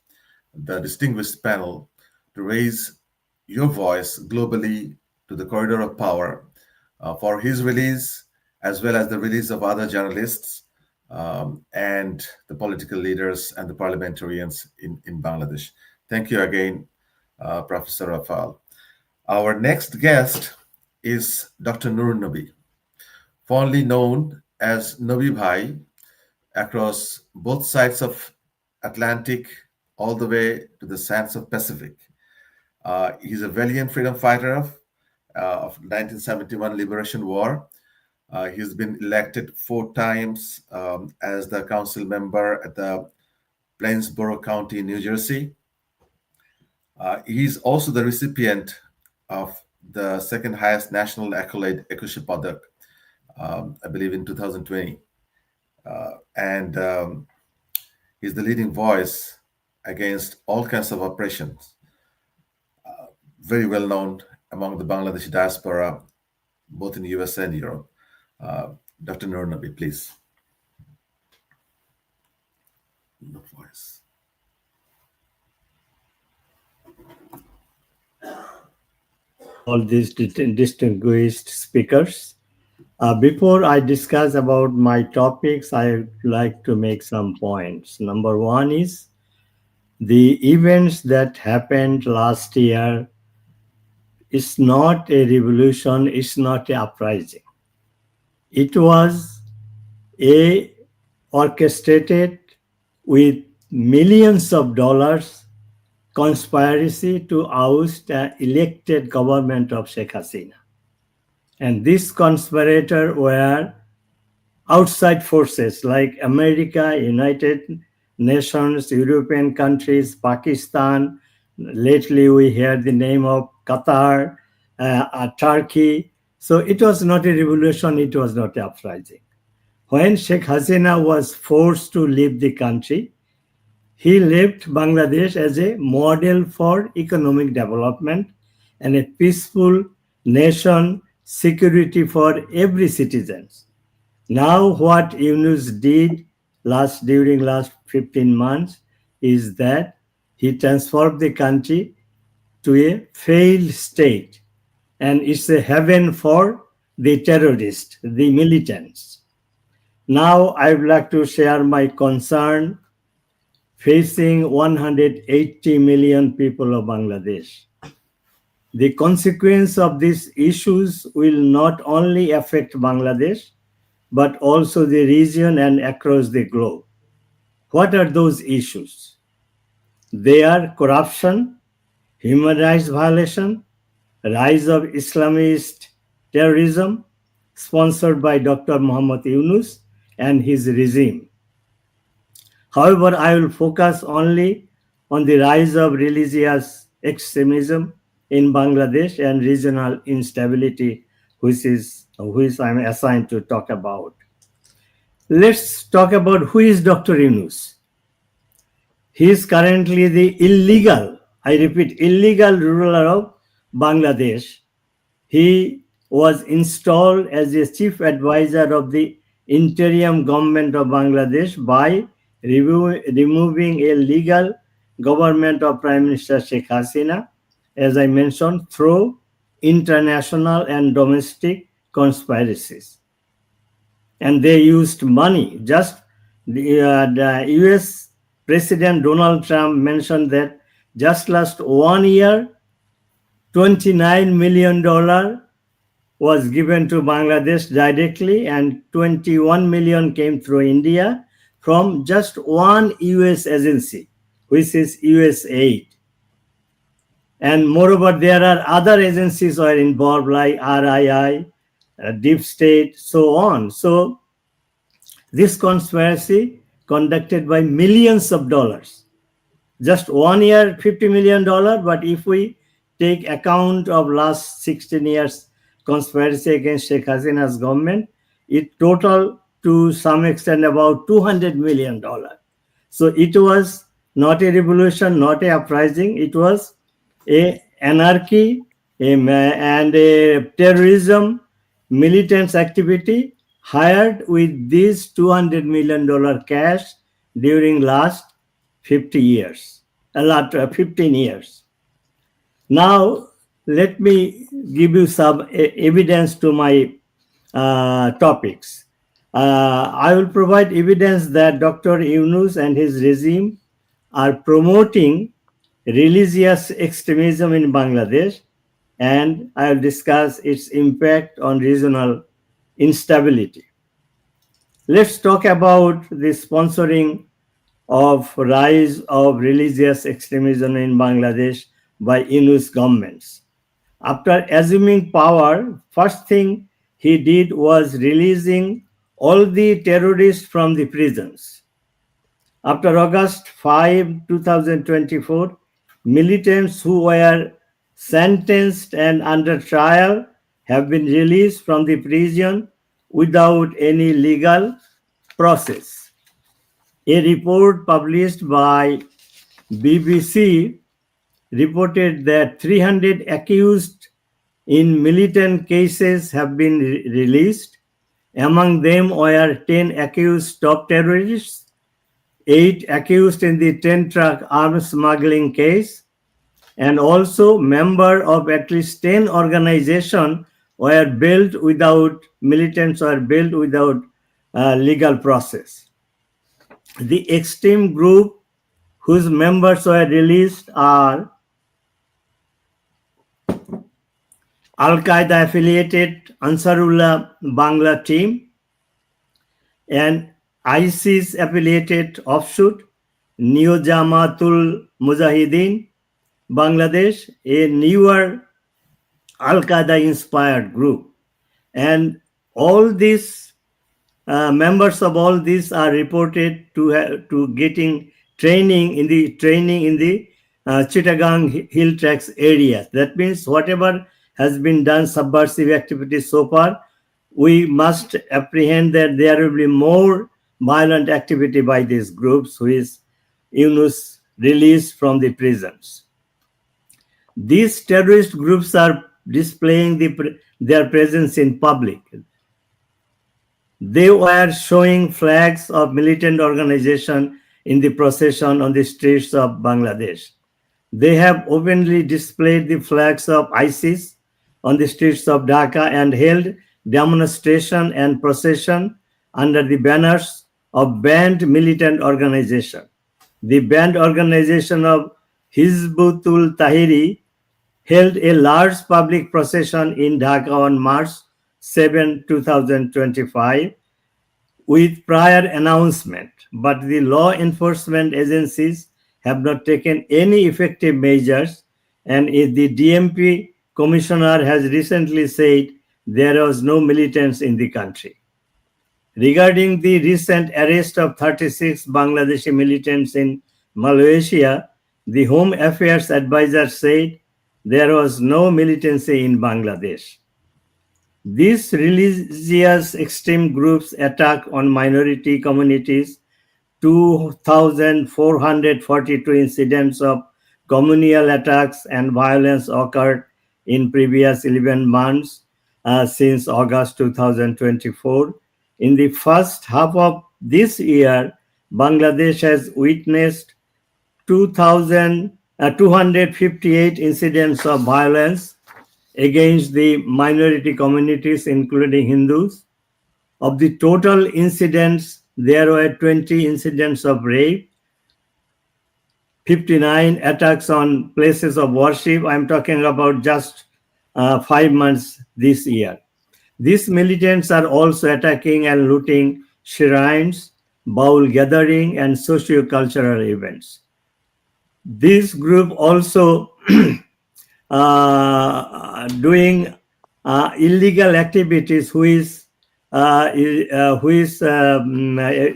the distinguished panel to raise your voice globally to the corridor of power for his release, as well as the release of other journalists and the political leaders and the parliamentarians in Bangladesh. Thank you again, Professor Rafal. Our next guest is Dr. Nur Nabi, fondly known as Nabi Bhai across both sides of Atlantic all the way to the sands of Pacific. He's a valiant freedom fighter of 1971 Liberation War. He's been elected 4 times as the council member at the Plainsboro County, New Jersey. He's also the recipient of the second highest national accolade, Ekushé Padak, I believe in 2020. And he's the leading voice against all kinds of oppressions. Very well known among the Bangladeshi diaspora, both in US and Europe. Dr. Nur Nabi, please. No voice. All these distinguished speakers. Before I discuss about my topics, I would like to make some points. Number one is the events that happened last year is not a revolution, it's not an uprising. It was a orchestrated with millions of dollars conspiracy to oust the elected government of Sheikh Hasina. And these conspirators were outside forces like America, United Nations, European countries, Pakistan. Lately, we hear the name of Qatar, Turkey. So it was not a revolution, it was not an uprising. When Sheikh Hasina was forced to leave the country, he left Bangladesh as a model for economic development and a peaceful nation, security for every citizen. Now what Yunus did during last 15 months is that he transformed the country to a failed state, and it's a heaven for the terrorists, the militants. Now I would like to share my concern facing 180 million people of Bangladesh. The consequence of these issues will not only affect Bangladesh, but also the region and across the globe. What are those issues? They are corruption, human rights violation, rise of Islamist terrorism, sponsored by Dr. Muhammad Yunus and his regime. However, I will focus only on the rise of religious extremism in Bangladesh and regional instability, which I'm assigned to talk about. Let's talk about who is Dr. Yunus. He is currently the illegal, I repeat, illegal ruler of Bangladesh. He was installed as a chief advisor of the interim government of Bangladesh by removing a legal government of Prime Minister Sheikh Hasina, as I mentioned, through international and domestic conspiracies. And they used money. Just the US President Donald Trump mentioned that just last 1 year, $29 million was given to Bangladesh directly, and 21 million came through India from just one US agency, which is USAID. And moreover, there are other agencies who are involved like RII, Deep State, so on. So this conspiracy conducted by millions of dollars. Just 1 year, $50 million, but if we take account of last 16 years conspiracy against Sheikh Hasina's government, it total to some extent about $200 million. So it was not a revolution, not a uprising, it was a anarchy and a terrorism, militant activity hired with this $200 million cash during last 15 years. Now, let me give you some evidence to my topics. I will provide evidence that Dr. Yunus and his regime are promoting religious extremism in Bangladesh, and I will discuss its impact on regional instability. Let's talk about the sponsoring of rise of religious extremism in Bangladesh by Yunus governments. After assuming power, first thing he did was releasing all the terrorists from the prisons. After August 5, 2024, militants who were sentenced and under trial have been released from the prison without any legal process. A report published by BBC reported that 300 accused in militant cases have been released. Among them were 10 accused top terrorists, 8 accused in the 10-truck arms smuggling case, and also members of at least 10 organizations were built without, militants were built without legal process. The extreme group whose members were released are Al-Qaeda affiliated Ansarullah Bangla team and ISIS affiliated offshoot Neo Jamatul Mujahideen Bangladesh, a newer Al-Qaeda inspired group. And all these members of all these are reported to getting training in the Chittagong hill tracks area. That means whatever has been done subversive activities so far, we must apprehend that there will be more violent activity by these groups who is Yunus released from the prisons. These terrorist groups are displaying their presence in public. They were showing flags of militant organization in the procession on the streets of Bangladesh. They have openly displayed the flags of ISIS on the streets of Dhaka and held demonstration and procession under the banners of banned militant organization. The banned organization of Hizbutul Tahiri held a large public procession in Dhaka on March 7, 2025 with prior announcement, but the law enforcement agencies have not taken any effective measures, and the DMP commissioner has recently said there was no militants in the country. Regarding the recent arrest of 36 Bangladeshi militants in Malaysia, the Home Affairs advisor said there was no militancy in Bangladesh. These religious extreme groups attack on minority communities. 2,442 incidents of communal attacks and violence occurred in previous 11 months since August 2024. In the first half of this year, Bangladesh has witnessed 258 incidents of violence against the minority communities, including Hindus. Of the total incidents, there were 20 incidents of rape, 59 attacks on places of worship. I'm talking about just 5 months this year. These militants are also attacking and looting shrines, bowl gathering, and socio-cultural events. This group also doing illegal activities which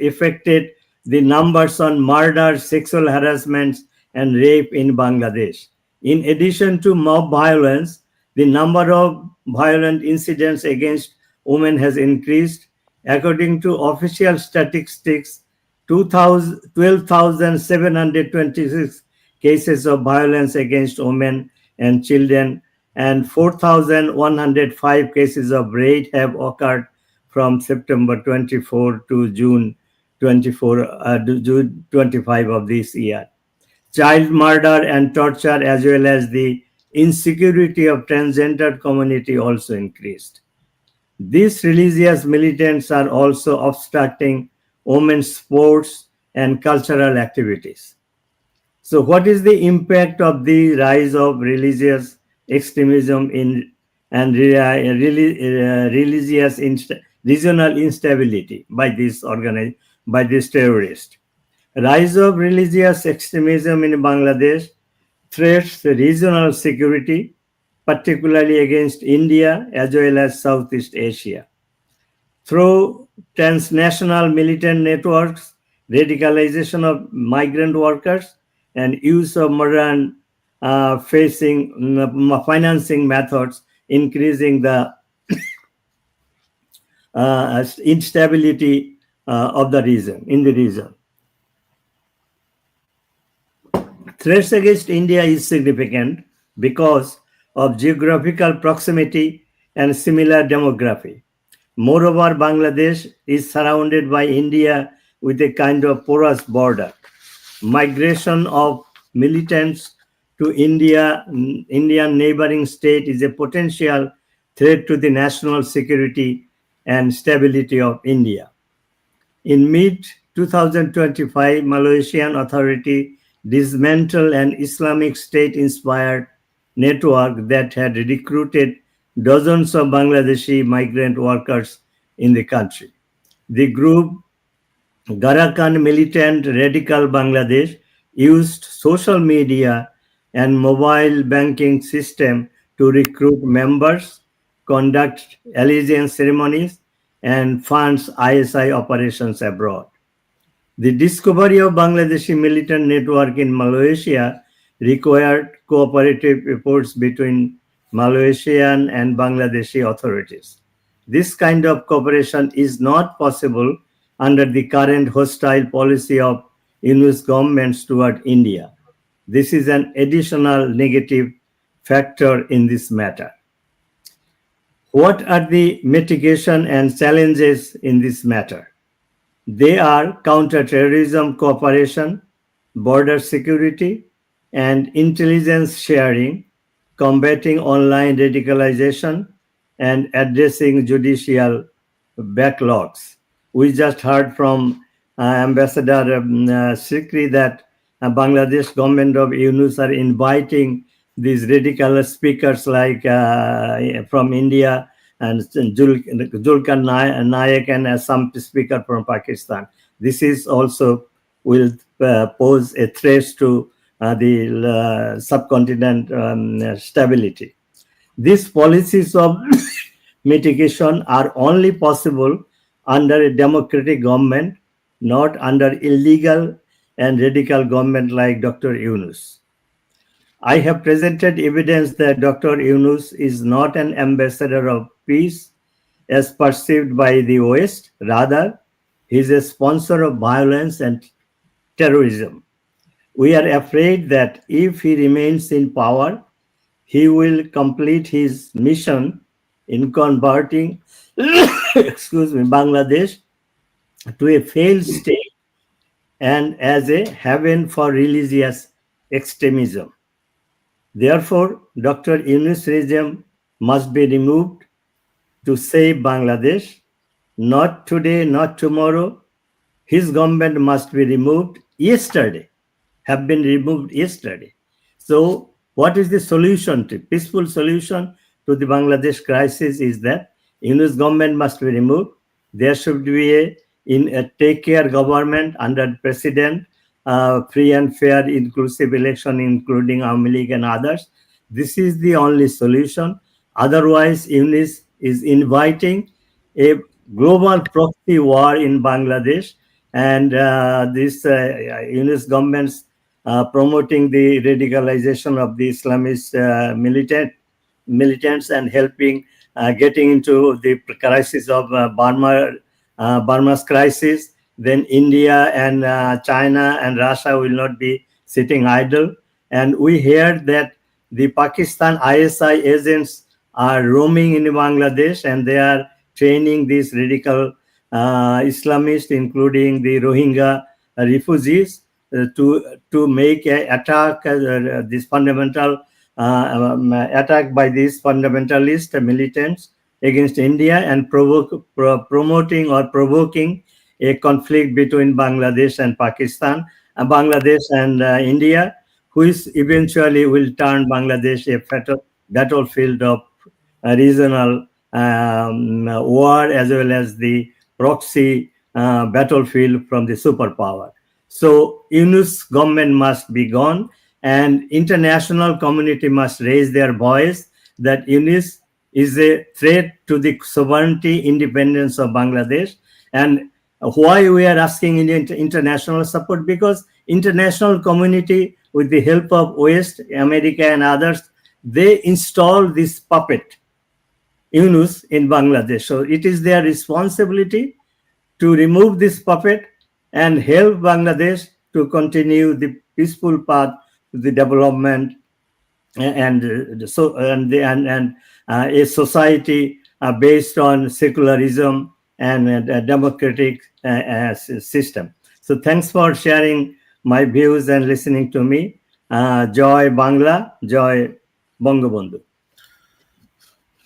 affected the numbers on murder, sexual harassments, and rape in Bangladesh. In addition to mob violence, the number of violent incidents against women has increased. According to official statistics, 12,726 cases of violence against women and children and 4,105 cases of rape have occurred from September 24 to June 25 of this year. Child murder and torture, as well as the insecurity of transgender community, also increased. These religious militants are also obstructing women's sports and cultural activities. So what is the impact of the rise of religious extremism and regional instability by this terrorist? Rise of religious extremism in Bangladesh threats regional security, particularly against India as well as Southeast Asia. Through transnational militant networks, radicalization of migrant workers, and use of modern financing methods, increasing the instability of the region, in the region. Threats against India is significant because of geographical proximity and similar demography. Moreover, Bangladesh is surrounded by India with a kind of porous border. Migration of militants to Indian neighboring state is a potential threat to the national security and stability of India. In mid-2025, Malaysian authority dismantled an Islamic State-inspired network that had recruited dozens of Bangladeshi migrant workers in the country. The group Garakan Militant Radical Bangladesh used social media and mobile banking system to recruit members, conduct allegiance ceremonies, and funds ISI operations abroad. The discovery of Bangladeshi militant network in Malaysia required cooperative efforts between Malaysian and Bangladeshi authorities. This kind of cooperation is not possible under the current hostile policy of Yunus governments toward India. This is an additional negative factor in this matter. What are the mitigation and challenges in this matter? They are counterterrorism cooperation, border security, and intelligence sharing, combating online radicalization, and addressing judicial backlogs. We just heard from Ambassador Sikri that Bangladesh government of Yunus are inviting these radical speakers like from India and Julkan Nayak and some speaker from Pakistan. This is also will pose a threat to the subcontinent stability. These policies of mitigation are only possible under a democratic government, not under illegal and radical government like Dr. Yunus. I have presented evidence that Dr. Yunus is not an ambassador of peace as perceived by the West. Rather, he is a sponsor of violence and terrorism. We are afraid that if he remains in power, he will complete his mission in converting Bangladesh to a failed state and as a haven for religious extremism. Therefore, Dr. Yunus' regime must be removed to save Bangladesh. Not today, not tomorrow. His government must be removed yesterday, have been removed yesterday. So what is the solution to peaceful solution to the Bangladesh crisis is that Yunus government must be removed. There should be a take care government under president, free and fair inclusive election, including Army League and others. This is the only solution. Otherwise, Yunus is inviting a global proxy war in Bangladesh, and this Yunus government's promoting the radicalization of the Islamist militants and helping getting into the crisis of Burma's crisis. Then India and China and Russia will not be sitting idle. And we heard that the Pakistan ISI agents are roaming in Bangladesh and they are training these radical Islamists, including the Rohingya refugees, to make an attack, this fundamental attack by these fundamentalist militants against India and promoting or provoking a conflict between Bangladesh and Pakistan, Bangladesh and India, which eventually will turn Bangladesh a battlefield of regional war as well as the proxy battlefield from the superpower. So Yunus government must be gone, and international community must raise their voice that Yunus is a threat to the sovereignty, independence of Bangladesh. And why we are asking international support? Because international community, with the help of West, America and others, they install this puppet, Yunus, in Bangladesh. So it is their responsibility to remove this puppet and help Bangladesh to continue the peaceful path to the development and a society based on secularism and a democratic system. So thanks for sharing my views and listening to me. Joy Bangla, Joy Bangabandhu.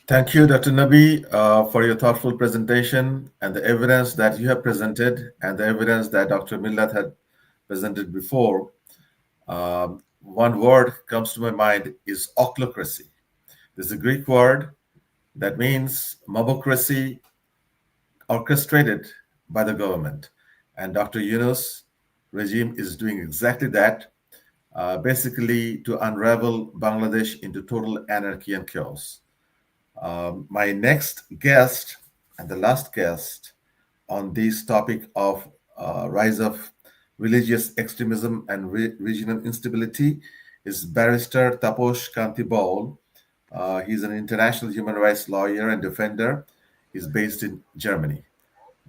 Thank you, Dr. Nabi, for your thoughtful presentation and the evidence that you have presented and the evidence that Dr. Millat had presented before. One word comes to my mind is ochlocracy. This is a Greek word that means mobocracy orchestrated by the government. And Dr. Yunus' regime is doing exactly that, basically to unravel Bangladesh into total anarchy and chaos. My next guest and the last guest on this topic of rise of religious extremism and regional instability is Barrister Taposh Kanti Baul. He's an international human rights lawyer and defender. He's based in Germany.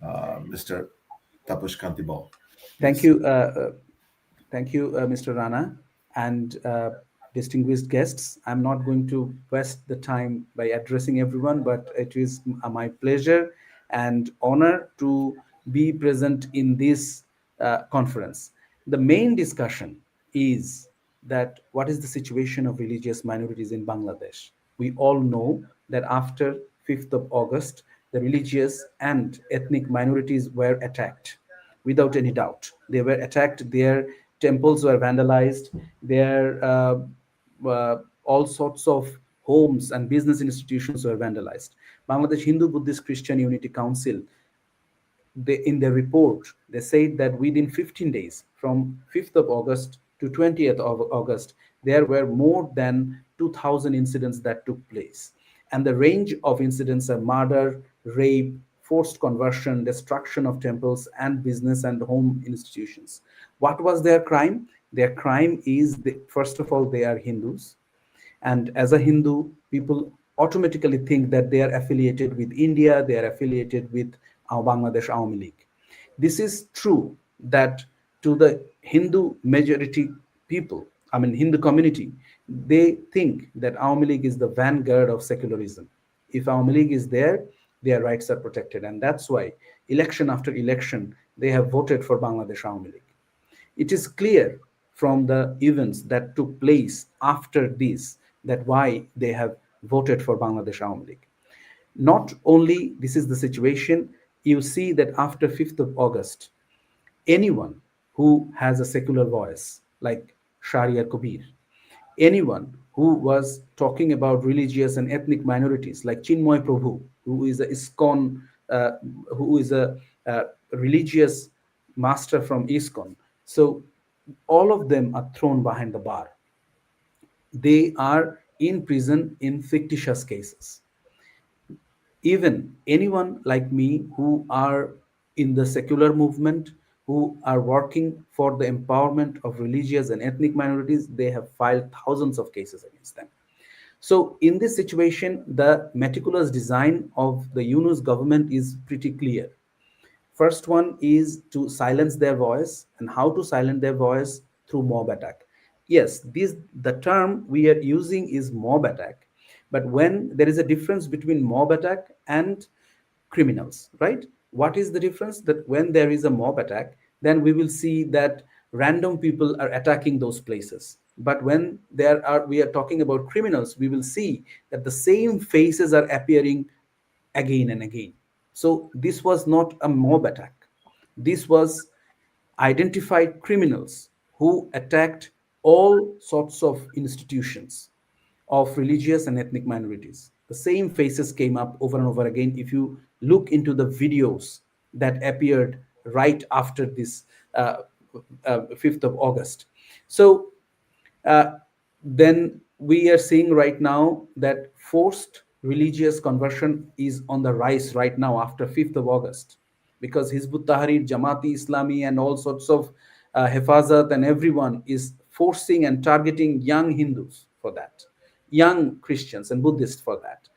Mr. Taposh Kanti Baul. Thank you. Thank you, Mr. Rana, and distinguished guests. I'm not going to waste the time by addressing everyone, but it is my pleasure and honor to be present in this conference. The main discussion is that what is the situation of religious minorities in Bangladesh? We all know that after 5th of August, the religious and ethnic minorities were attacked without any doubt. They were attacked, their temples were vandalized, their all sorts of homes and business institutions were vandalized. Bangladesh Hindu Buddhist Christian Unity Council, in their report, they said that within 15 days, from 5th of August to 20th of August, there were more than 2,000 incidents that took place. And the range of incidents are murder, rape, forced conversion, destruction of temples and business and home institutions. What was their crime? Their crime is, first of all, they are Hindus. And as a Hindu, people automatically think that they are affiliated with India, they are affiliated with Bangladesh Awami League. This is true that to the Hindu majority people, Hindu community, they think that Awami League is the vanguard of secularism. If Awami League is there, their rights are protected. And that's why election after election, they have voted for Bangladesh Awami League. It is clear from the events that took place after this that why they have voted for Bangladesh Awami League. Not only this is the situation, you see that after 5th of August, anyone who has a secular voice, like Sharia Kabir, anyone who was talking about religious and ethnic minorities, like Chinmoy Prabhu, who is a ISKCON, who is a religious master from ISKCON. So all of them are thrown behind the bar. They are in prison in fictitious cases. Even anyone like me who are in the secular movement, who are working for the empowerment of religious and ethnic minorities, they have filed thousands of cases against them. So in this situation, the meticulous design of the Yunus government is pretty clear. First one is to silence their voice, and how to silence their voice? Through mob attack. Yes, the term we are using is mob attack, but when there is a difference between mob attack and criminals, right? What is the difference? That when there is a mob attack, then we will see that random people are attacking those places. But when we are talking about criminals, we will see that the same faces are appearing again and again. So this was not a mob attack. This was identified criminals who attacked all sorts of institutions of religious and ethnic minorities. The same faces came up over and over again. If you look into the videos that appeared right after this 5th of August. So then we are seeing right now that forced religious conversion is on the rise right now after 5th of August, because Hizbut Tahrir, Jamaati Islami, and all sorts of Hefazat and everyone is forcing and targeting young Hindus for that, young Christians and Buddhists for that.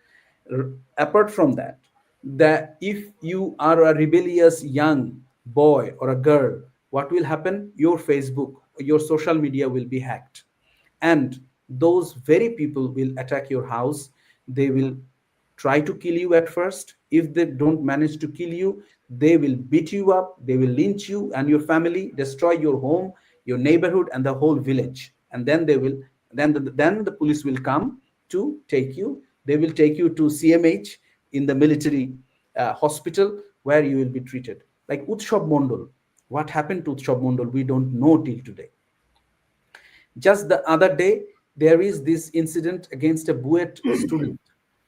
Apart from that, that if you are a rebellious young boy or a girl, what will happen? Your Facebook, your social media will be hacked, and those very people will attack your house. They will try to kill you at first. If they don't manage to kill you, they will beat you up, they will lynch you and your family, destroy your home, your neighborhood, and the whole village. And then they will, then the police will come to take you. They will take you to CMH, in the military hospital, where you will be treated. Like Utshab Mondal, what happened to Utshab Mondal we don't know till today. Just the other day, there is this incident against a Buet student,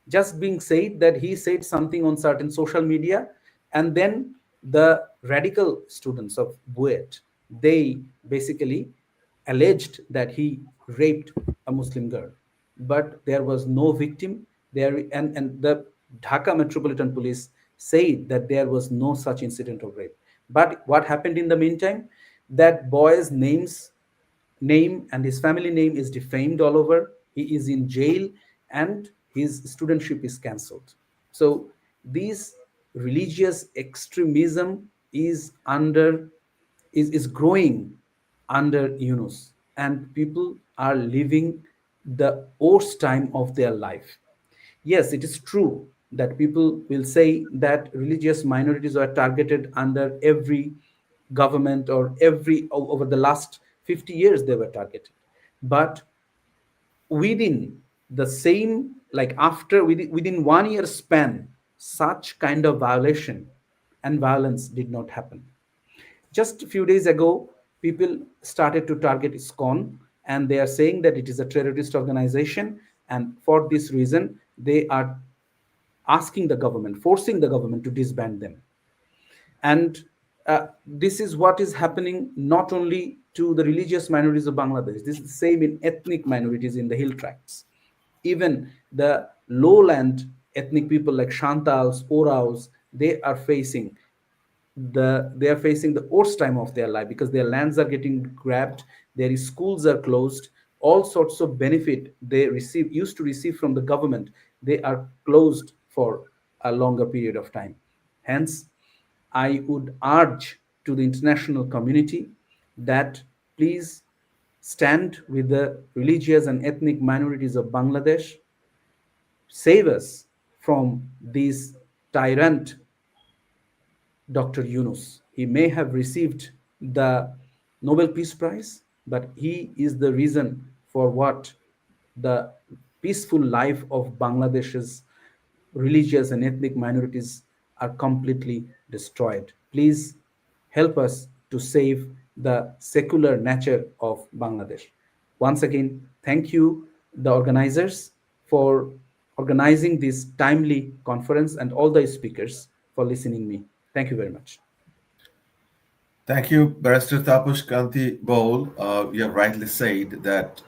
just being said that he said something on certain social media, and then the radical students of Buet, they basically alleged that he raped a Muslim girl, but there was no victim there, and the Dhaka Metropolitan Police said that there was no such incident of rape. But what happened in the meantime? That boy's name and his family name is defamed all over. He is in jail and his studentship is cancelled. So these religious extremism is growing under Yunus, and people are living the worst time of their life. Yes, it is true that people will say that religious minorities are targeted under every government, or over the last 50 years they were targeted. But within the same, like after within 1 year span, such kind of violation and violence did not happen. Just a few days ago, people started to target ISKCON, and they are saying that it is a terrorist organization, and for this reason they are asking the government, forcing the government to disband them. And this is what is happening not only to the religious minorities of Bangladesh. This is the same in ethnic minorities in the hill tracts. Even the lowland ethnic people like Shantals, Oraos, they are facing the worst time of their life, because their lands are getting grabbed, their schools are closed, all sorts of benefit they used to receive from the government, they are closed for a longer period of time. Hence, I would urge to the international community that please stand with the religious and ethnic minorities of Bangladesh, save us from this tyrant Dr. Yunus. He may have received the Nobel Peace Prize, but he is the reason for what the peaceful life of Bangladesh's religious and ethnic minorities are completely destroyed. Please help us to save the secular nature of Bangladesh. Once again, thank you, the organizers, for organizing this timely conference, and all the speakers for listening me. Thank you very much. Thank you, Barrister Tapush Kanti Bowl. You have rightly said that